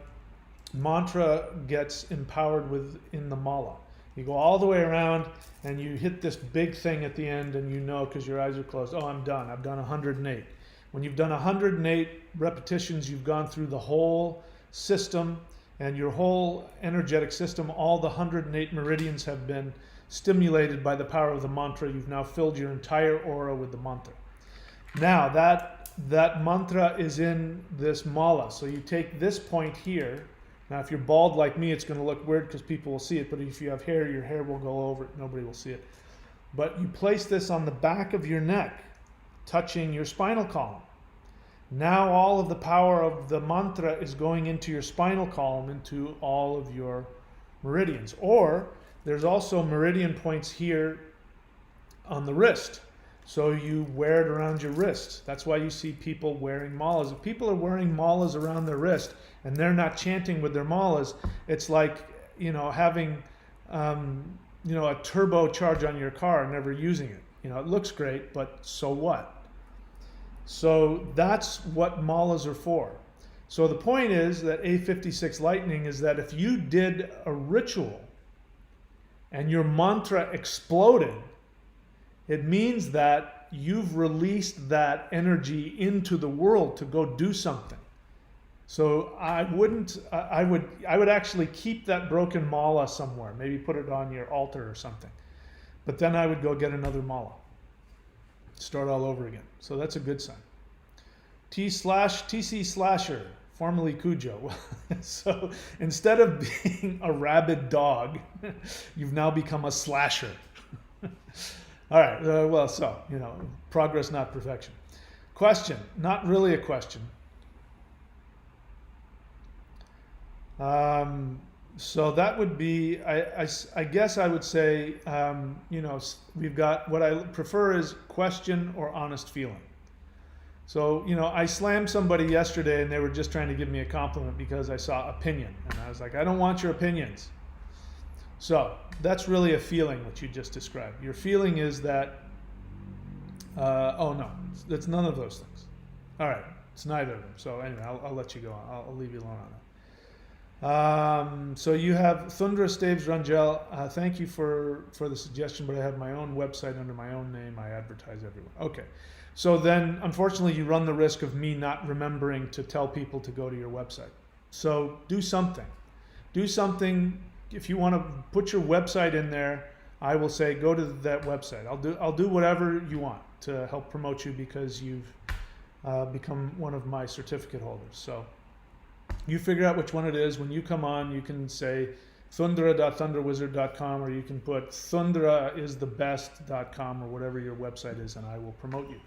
mantra gets empowered within the mala. You go all the way around and you hit this big thing at the end, and you know, because your eyes are closed, oh, I'm done. I've done 108. When you've done 108 repetitions, you've gone through the whole system, and your whole energetic system, all the 108 meridians have been stimulated by the power of the mantra. You've now filled your entire aura with the mantra. Now that mantra is in this mala. So you take this point here. Now if you're bald like me, it's going to look weird because people will see it, but if you have hair, your hair will go over it. Nobody will see it. But you place this on the back of your neck, touching your spinal column. Now all of the power of the mantra is going into your spinal column, into all of your meridians. Or there's also meridian points here on the wrist. So you wear it around your wrist. That's why you see people wearing malas. If people are wearing malas around their wrist and they're not chanting with their malas, it's like, having, a turbocharge on your car and never using it. It looks great, but so what? So that's what malas are for. So the point is that A56 Lightning is that if you did a ritual and your mantra exploded, it means that you've released that energy into the world to go do something. So I would actually keep that broken mala somewhere, maybe put it on your altar or something. But then I would go get another mala. Start all over again. So that's a good sign. TC Slasher, formerly Cujo. So instead of being a rabid dog, you've now become a slasher. All right, progress, not perfection. Question, not really a question. So that would be, I guess I would say, we've got, what I prefer is question or honest feeling. So, I slammed somebody yesterday and they were just trying to give me a compliment because I saw opinion. And I was like, I don't want your opinions. So that's really a feeling, what you just described. Your feeling is that, no, it's none of those things. All right, it's neither of them. So anyway, I'll let you go on. I'll leave you alone on that. So you have Thundra Staves Rangel. Thank you for the suggestion, but I have my own website under my own name. I advertise everywhere. Okay. So then, unfortunately, you run the risk of me not remembering to tell people to go to your website. So do something. Do something. If you want to put your website in there, I will say go to that website. I'll do whatever you want to help promote you because you've become one of my certificate holders. So you figure out which one it is. When you come on, you can say thundra.thunderwizard.com, or you can put thundraisthebest.com or whatever your website is, and I will promote you.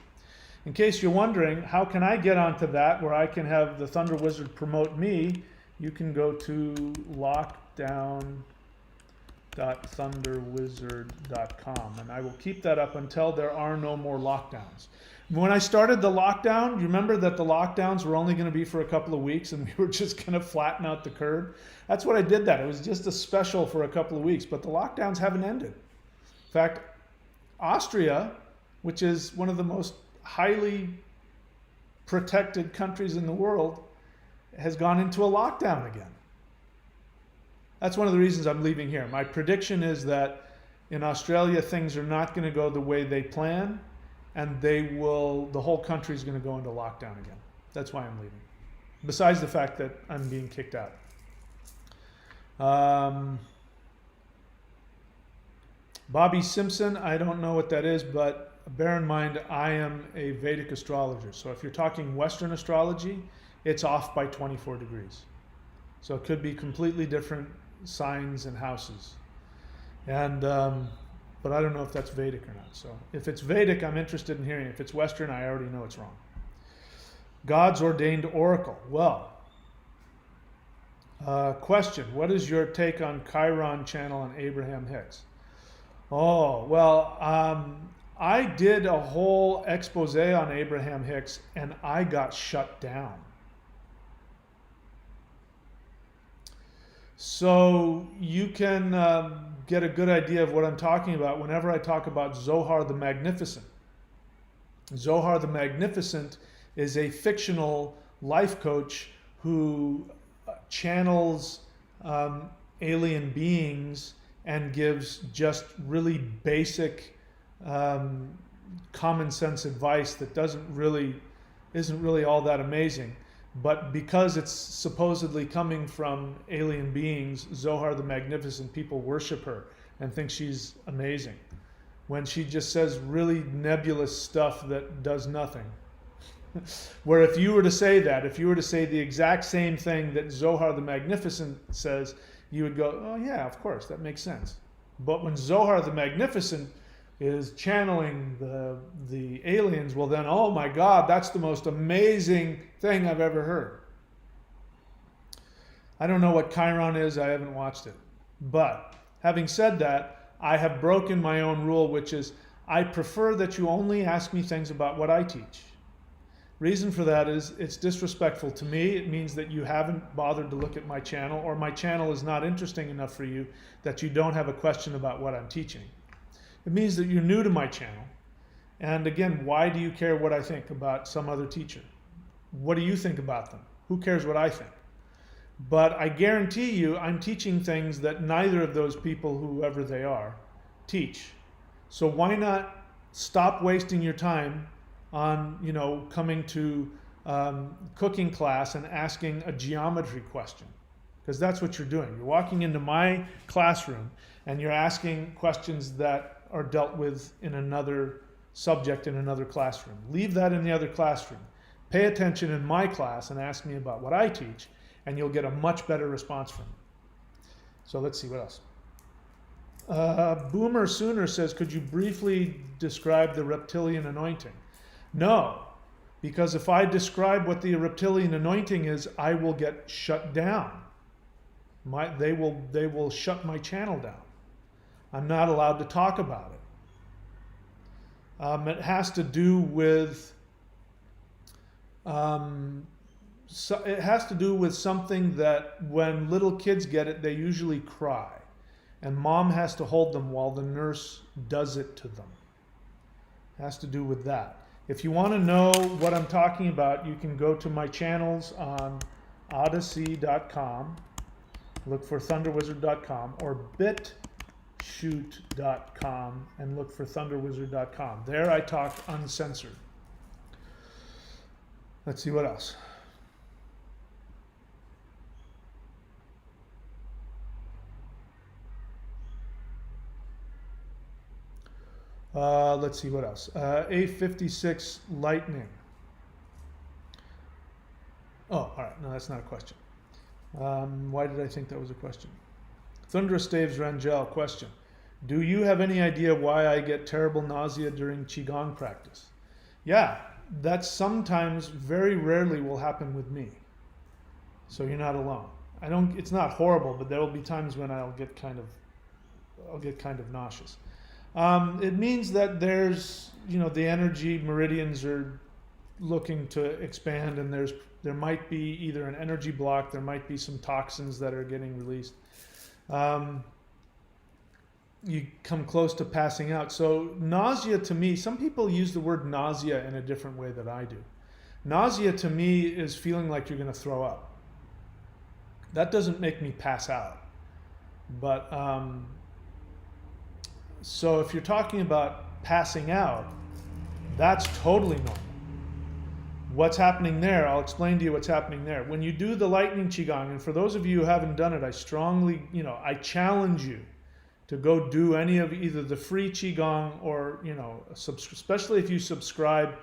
In case you're wondering, how can I get onto that where I can have the Thunder Wizard promote me? You can go to lockdown.thunderwizard.com, and I will keep that up until there are no more lockdowns. When I started the lockdown, you remember that the lockdowns were only going to be for a couple of weeks and we were just going to flatten out the curve? That's what I did that. It was just a special for a couple of weeks, but the lockdowns haven't ended. In fact, Austria, which is one of the most highly protected countries in the world, has gone into a lockdown again. That's one of the reasons I'm leaving here. My prediction is that in Australia, things are not going to go the way they plan, and the whole country is going to go into lockdown again. That's why I'm leaving. Besides the fact that I'm being kicked out. Bobby Simpson, I don't know what that is, but bear in mind, I am a Vedic astrologer. So if you're talking Western astrology, it's off by 24 degrees. So it could be completely different signs and houses. And, but I don't know if that's Vedic or not. So if it's Vedic, I'm interested in hearing. If it's Western, I already know it's wrong. God's ordained oracle. Well, question, what is your take on Chiron channel and Abraham Hicks? Oh, well, I did a whole expose on Abraham Hicks and I got shut down. So you can get a good idea of what I'm talking about whenever I talk about Zohar the Magnificent. Zohar the Magnificent is a fictional life coach who channels alien beings and gives just really basic common sense advice that isn't really all that amazing. But because it's supposedly coming from alien beings, Zohar the Magnificent, people worship her and think she's amazing, when she just says really nebulous stuff that does nothing. Where if you were to say the exact same thing that Zohar the Magnificent says, you would go, oh yeah, of course, that makes sense. But when Zohar the Magnificent is channeling the aliens, well then, oh my God, that's the most amazing thing I've ever heard. I don't know what Chiron is, I haven't watched it. But having said that, I have broken my own rule, which is I prefer that you only ask me things about what I teach. Reason for that is it's disrespectful to me. It means that you haven't bothered to look at my channel, or my channel is not interesting enough for you that you don't have a question about what I'm teaching. It means that you're new to my channel. And again, why do you care what I think about some other teacher? What do you think about them? Who cares what I think? But I guarantee you I'm teaching things that neither of those people, whoever they are, teach. So why not stop wasting your time on, coming to cooking class and asking a geometry question? Because that's what you're doing. You're walking into my classroom and you're asking questions that are dealt with in another subject in another classroom. Leave that in the other classroom. Pay attention in my class and ask me about what I teach, and you'll get a much better response from me. So let's see what else. Boomer Sooner says, could you briefly describe the reptilian anointing? No, because if I describe what the reptilian anointing is, I will get shut down. They will shut my channel down. I'm not allowed to talk about it. It has to do with something that when little kids get it, they usually cry, and mom has to hold them while the nurse does it to them. It has to do with that. If you want to know what I'm talking about, you can go to my channels on odyssey.com, look for thunderwizard.com, or bitshoot.com and look for thunderwizard.com. There I talk uncensored. Let's see what else. Let's see what else. A56 lightning. Oh, all right. No, that's not a question. Why did I think that was a question? Thunderous Daves Rangel, question. Do you have any idea why I get terrible nausea during Qigong practice? Yeah, that sometimes, very rarely will happen with me. So you're not alone. It's not horrible, but there will be times when I'll get kind of nauseous. It means that there's, the energy meridians are looking to expand, and there might be either an energy block, there might be some toxins that are getting released. You come close to passing out. So nausea to me, some people use the word nausea in a different way than I do. Nausea to me is feeling like you're going to throw up. That doesn't make me pass out. But so if you're talking about passing out, that's totally normal. What's happening there, I'll explain to you what's happening there. When you do the lightning Qigong, and for those of you who haven't done it, I strongly, I challenge you to go do any of either the free Qigong or, especially if you subscribe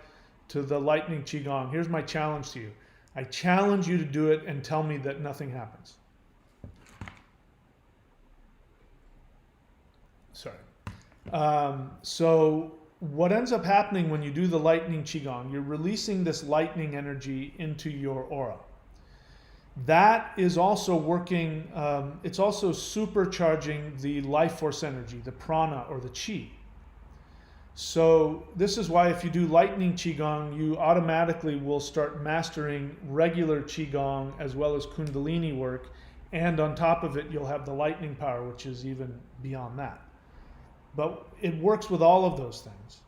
to the lightning Qigong. Here's my challenge to you. I challenge you to do it and tell me that nothing happens. Sorry. So what ends up happening when you do the lightning Qigong, you're releasing this lightning energy into your aura. That is also working, it's also supercharging the life force energy, the prana or the chi. So this is why if you do lightning Qigong, you automatically will start mastering regular Qigong as well as Kundalini work. And on top of it, you'll have the lightning power, which is even beyond that. But it works with all of those things.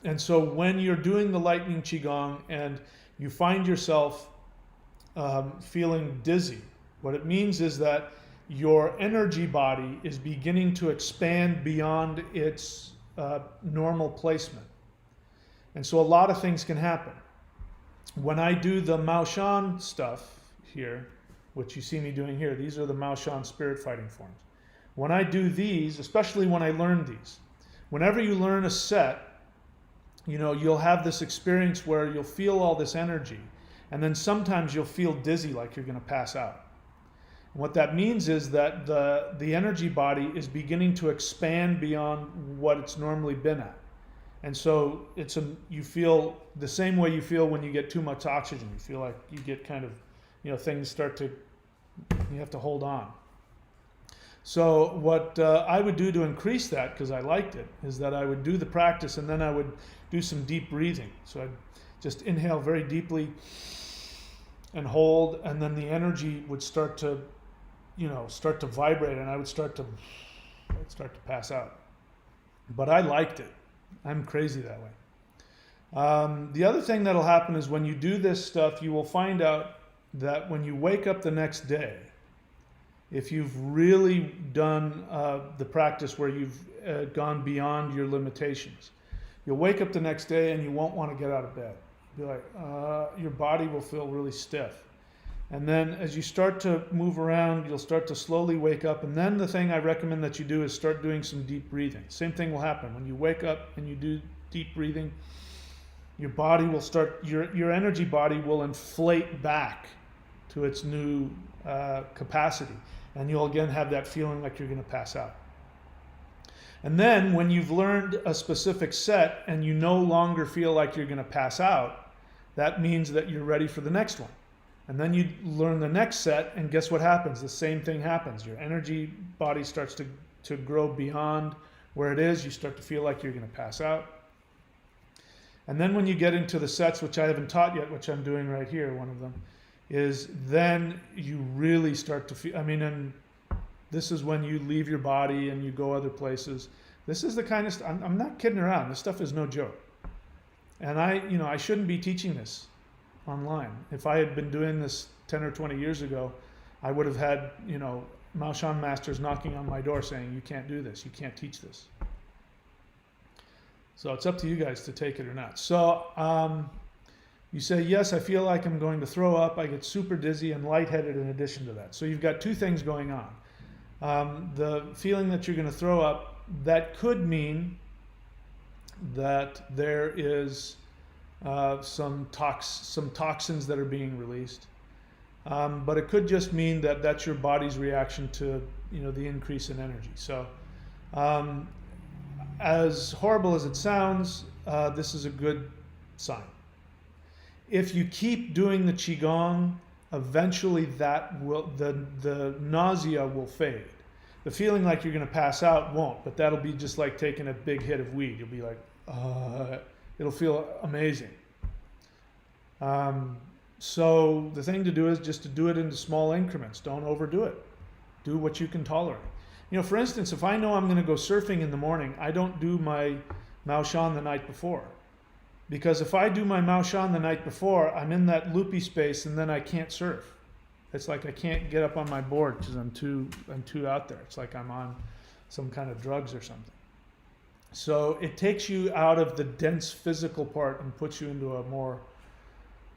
And so when you're doing the lightning Qigong and you find yourself feeling dizzy, what it means is that your energy body is beginning to expand beyond its normal placement. And so a lot of things can happen. When I do the Mao Shan stuff here, which you see me doing here, these are the Mao Shan spirit fighting forms. When I do these, especially when I learn these, whenever you learn a set, you'll have this experience where you'll feel all this energy, and then sometimes you'll feel dizzy like you're going to pass out. And what that means is that the energy body is beginning to expand beyond what it's normally been at. And so you feel the same way you feel when you get too much oxygen. You feel like you get kind of, things start to, you have to hold on. So what I would do to increase that, because I liked it, is that I would do the practice and then I would do some deep breathing. So I'd just inhale very deeply and hold, and then the energy would start to vibrate, and I would start to pass out. But I liked it. I'm crazy that way. The other thing that'll happen is when you do this stuff, you will find out that when you wake up the next day, if you've really done the practice where you've gone beyond your limitations, you'll wake up the next day and you won't want to get out of bed. You'll be like, your body will feel really stiff. And then as you start to move around, you'll start to slowly wake up. And then the thing I recommend that you do is start doing some deep breathing. Same thing will happen. When you wake up and you do deep breathing, your body will start, your energy body will inflate back to its new capacity. And you'll again have that feeling like you're going to pass out. And then when you've learned a specific set and you no longer feel like you're going to pass out, that means that you're ready for the next one. And then you learn the next set, and guess what happens? The same thing happens. Your energy body starts to grow beyond where it is. You start to feel like you're going to pass out. And then when you get into the sets, which I haven't taught yet, which I'm doing right here, one of them, is then you really start to feel, and this is when you leave your body and you go other places. This is the kind of stuff, I'm not kidding around. This stuff is no joke. And I shouldn't be teaching this online. If I had been doing this 10 or 20 years ago, I would have had, Mao Shan masters knocking on my door saying, you can't do this, you can't teach this. So it's up to you guys to take it or not. So, You say, yes, I feel like I'm going to throw up. I get super dizzy and lightheaded in addition to that. So you've got two things going on. The feeling that you're going to throw up, that could mean that there is some toxins that are being released. But it could just mean that that's your body's reaction to, the increase in energy. So as horrible as it sounds, this is a good sign. If you keep doing the Qigong, eventually the nausea will fade. The feeling like you're going to pass out won't, but that'll be just like taking a big hit of weed. You'll be like, it'll feel amazing. So the thing to do is just to do it into small increments. Don't overdo it. Do what you can tolerate. For instance, if I know I'm going to go surfing in the morning, I don't do my Mao Shan the night before. Because if I do my Mao Shan the night before, I'm in that loopy space and then I can't surf. It's like I can't get up on my board because I'm too out there. It's like I'm on some kind of drugs or something. So it takes you out of the dense physical part and puts you into a more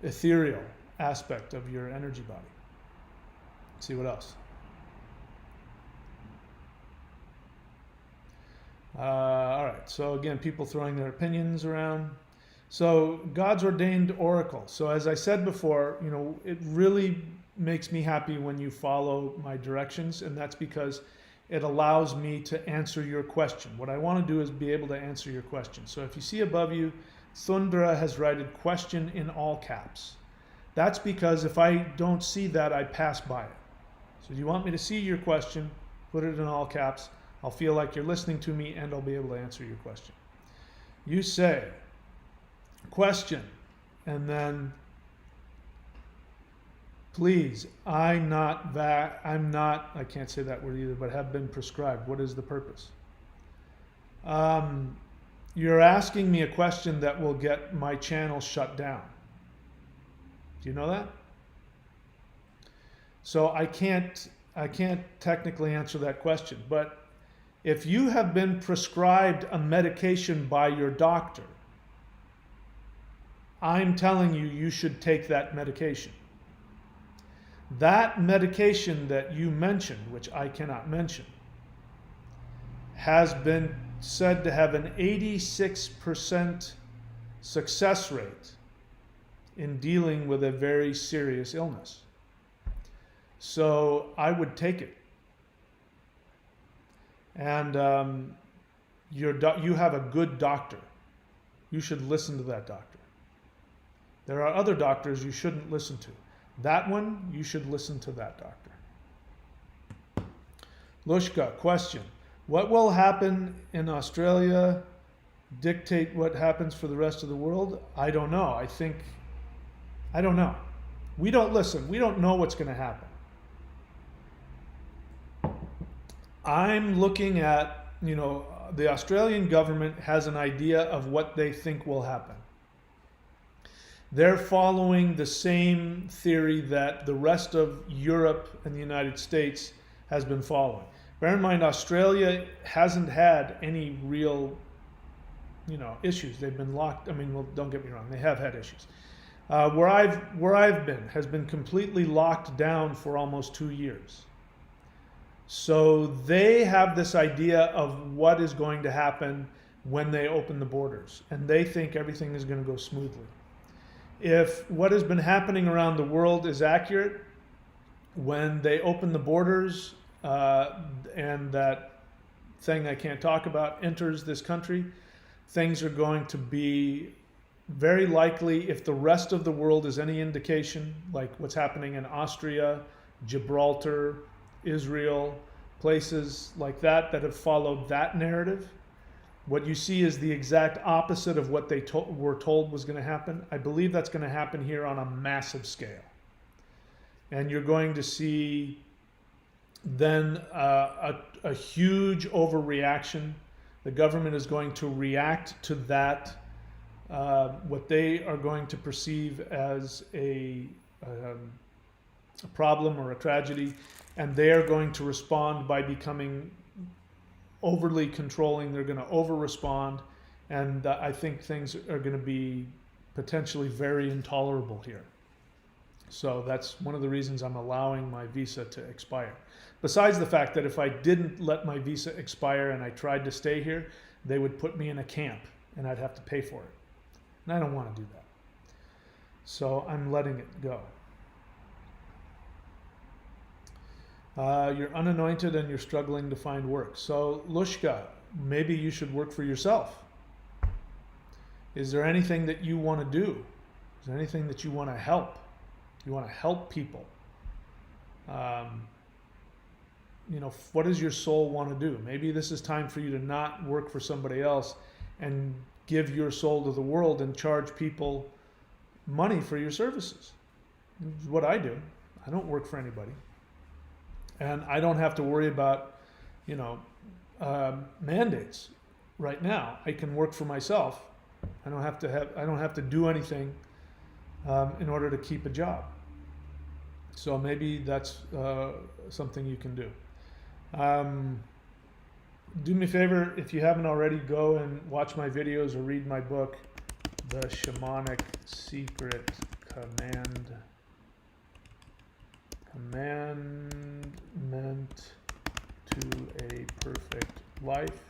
ethereal aspect of your energy body. Let's see what else. All right, so again, people throwing their opinions around. So God's ordained oracle. So as I said before, it really makes me happy when you follow my directions, and that's because it allows me to answer your question. What I want to do is be able to answer your question. So if you see above you, Thundra has written question in all caps. That's because if I don't see that, I pass by it. So you want me to see your question, put it in all caps. I'll feel like you're listening to me and I'll be able to answer your question. You say, question, and then, please, I can't say that word either, but have been prescribed. What is the purpose? You're asking me a question that will get my channel shut down. Do you know that? So I can't technically answer that question, but if you have been prescribed a medication by your doctor, I'm telling you, you should take that medication. That medication that you mentioned, which I cannot mention, has been said to have an 86% success rate in dealing with a very serious illness. So I would take it. And you have a good doctor. You should listen to that doctor. There are other doctors you shouldn't listen to. That one, you should listen to that doctor. Lushka, question. What will happen in Australia dictate what happens for the rest of the world? I don't know. I don't know. We don't listen. We don't know what's going to happen. I'm looking at, the Australian government has an idea of what they think will happen. They're following the same theory that the rest of Europe and the United States has been following. Bear in mind, Australia hasn't had any real, issues. They've been locked. Don't get me wrong. They have had issues. Where I've been has been completely locked down for almost 2 years. So they have this idea of what is going to happen when they open the borders, and they think everything is going to go smoothly. If what has been happening around the world is accurate, when they open the borders and that thing I can't talk about enters this country, things are going to be very likely, if the rest of the world is any indication, like what's happening in Austria, Gibraltar, Israel, places like that have followed that narrative. What you see is the exact opposite of what they were told was going to happen. I believe that's going to happen here on a massive scale. And you're going to see then a huge overreaction. The government is going to react to that, what they are going to perceive as a problem or a tragedy, and they are going to respond by becoming overly controlling. They're going to over-respond, and I think things are going to be potentially very intolerable here. So that's one of the reasons I'm allowing my visa to expire. Besides the fact that if I didn't let my visa expire and I tried to stay here, they would put me in a camp and I'd have to pay for it. And I don't want to do that. So I'm letting it go. You're unanointed and you're struggling to find work. So Lushka, maybe you should work for yourself. Is there anything that you want to do? Is there anything that you want to help? You want to help people. You know, what does your soul want to do? Maybe this is time for you to not work for somebody else and give your soul to the world and charge people money for your services. This is what I do. I don't work for anybody. And I don't have to worry about, you know, mandates right now. I can work for myself. I don't have to do anything in order to keep a job. So maybe that's something you can do. Do me a favor, if you haven't already, go and watch my videos or read my book, The Shamanic Secret Commandment to a Perfect Life.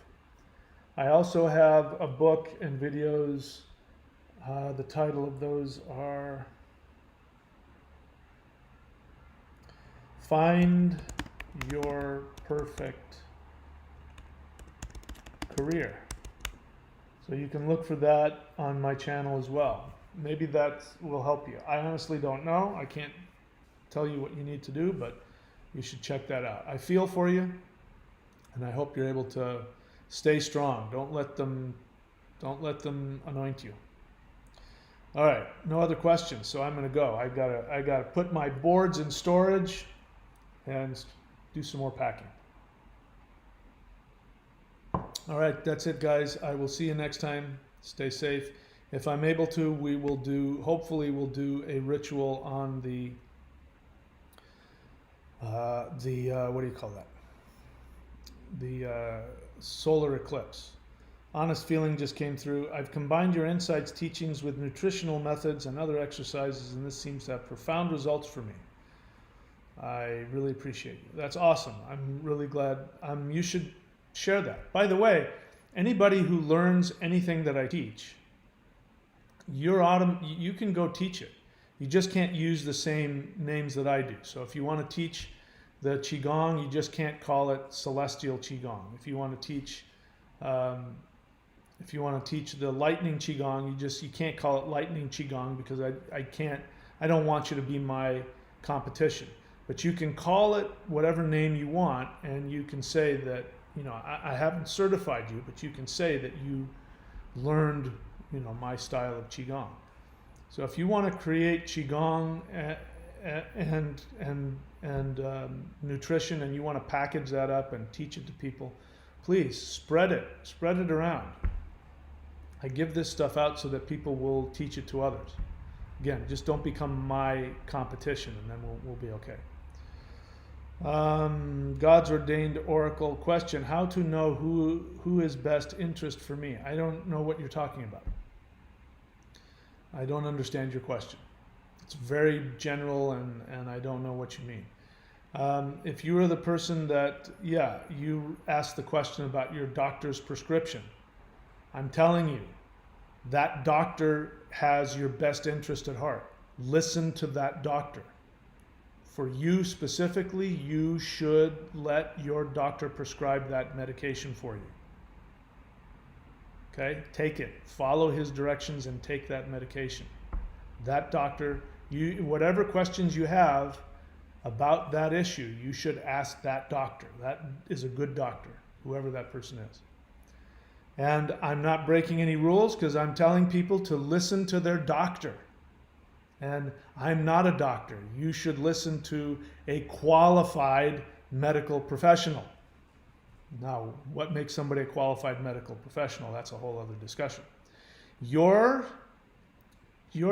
I also have a book and videos. The title of those are Find Your Perfect Career. So you can look for that on my channel as well. Maybe that will help you. I honestly don't know. I can't tell you what you need to do, but you should check that out. I feel for you, and I hope you're able to stay strong. Don't let them anoint you. All right, no other questions, so I'm gonna go. I gotta put my boards in storage and do some more packing. All right, that's it, guys. I will see you next time. Stay safe. If I'm able to, hopefully we'll do a ritual on the what do you call that? The solar eclipse. Honest feeling just came through. I've combined your insights, teachings with nutritional methods and other exercises, and this seems to have profound results for me. I really appreciate you. That's awesome. I'm really glad. You should share that. By the way, anybody who learns anything that I teach, you can go teach it. You just can't use the same names that I do. So if you want to teach the Qigong, you just can't call it Celestial Qigong. If you want to teach the Lightning Qigong, you can't call it Lightning Qigong because I don't want you to be my competition. But you can call it whatever name you want, and you can say that, you know, I haven't certified you, but you can say that you learned, you know, my style of Qigong. So if you want to create Qigong and nutrition, and you want to package that up and teach it to people, please spread it around. I give this stuff out so that people will teach it to others. Again, just don't become my competition, and then we'll be okay. God's ordained oracle question: how to know who is best interest for me? I don't know what you're talking about. I don't understand your question. It's very general, and I don't know what you mean. If you are the person that, you asked the question about your doctor's prescription, I'm telling you, that doctor has your best interest at heart. Listen to that doctor. For you specifically, you should let your doctor prescribe that medication for you. Okay? Take it. Follow his directions and take that medication. That doctor, whatever questions you have about that issue, you should ask that doctor. That is a good doctor, whoever that person is. And I'm not breaking any rules because I'm telling people to listen to their doctor. And I'm not a doctor. You should listen to a qualified medical professional. Now, what makes somebody a qualified medical professional? That's a whole other discussion. Your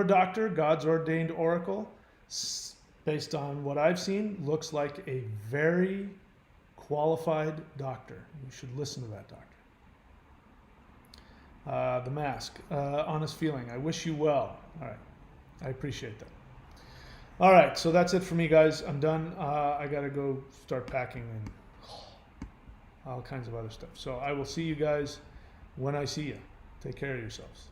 doctor, God's ordained oracle, based on what I've seen, looks like a very qualified doctor. You should listen to that doctor. The mask. Honest feeling. I wish you well. All right. I appreciate that. All right. So that's it for me, guys. I'm done. I got to go start packing and all kinds of other stuff. So I will see you guys when I see you. Take care of yourselves.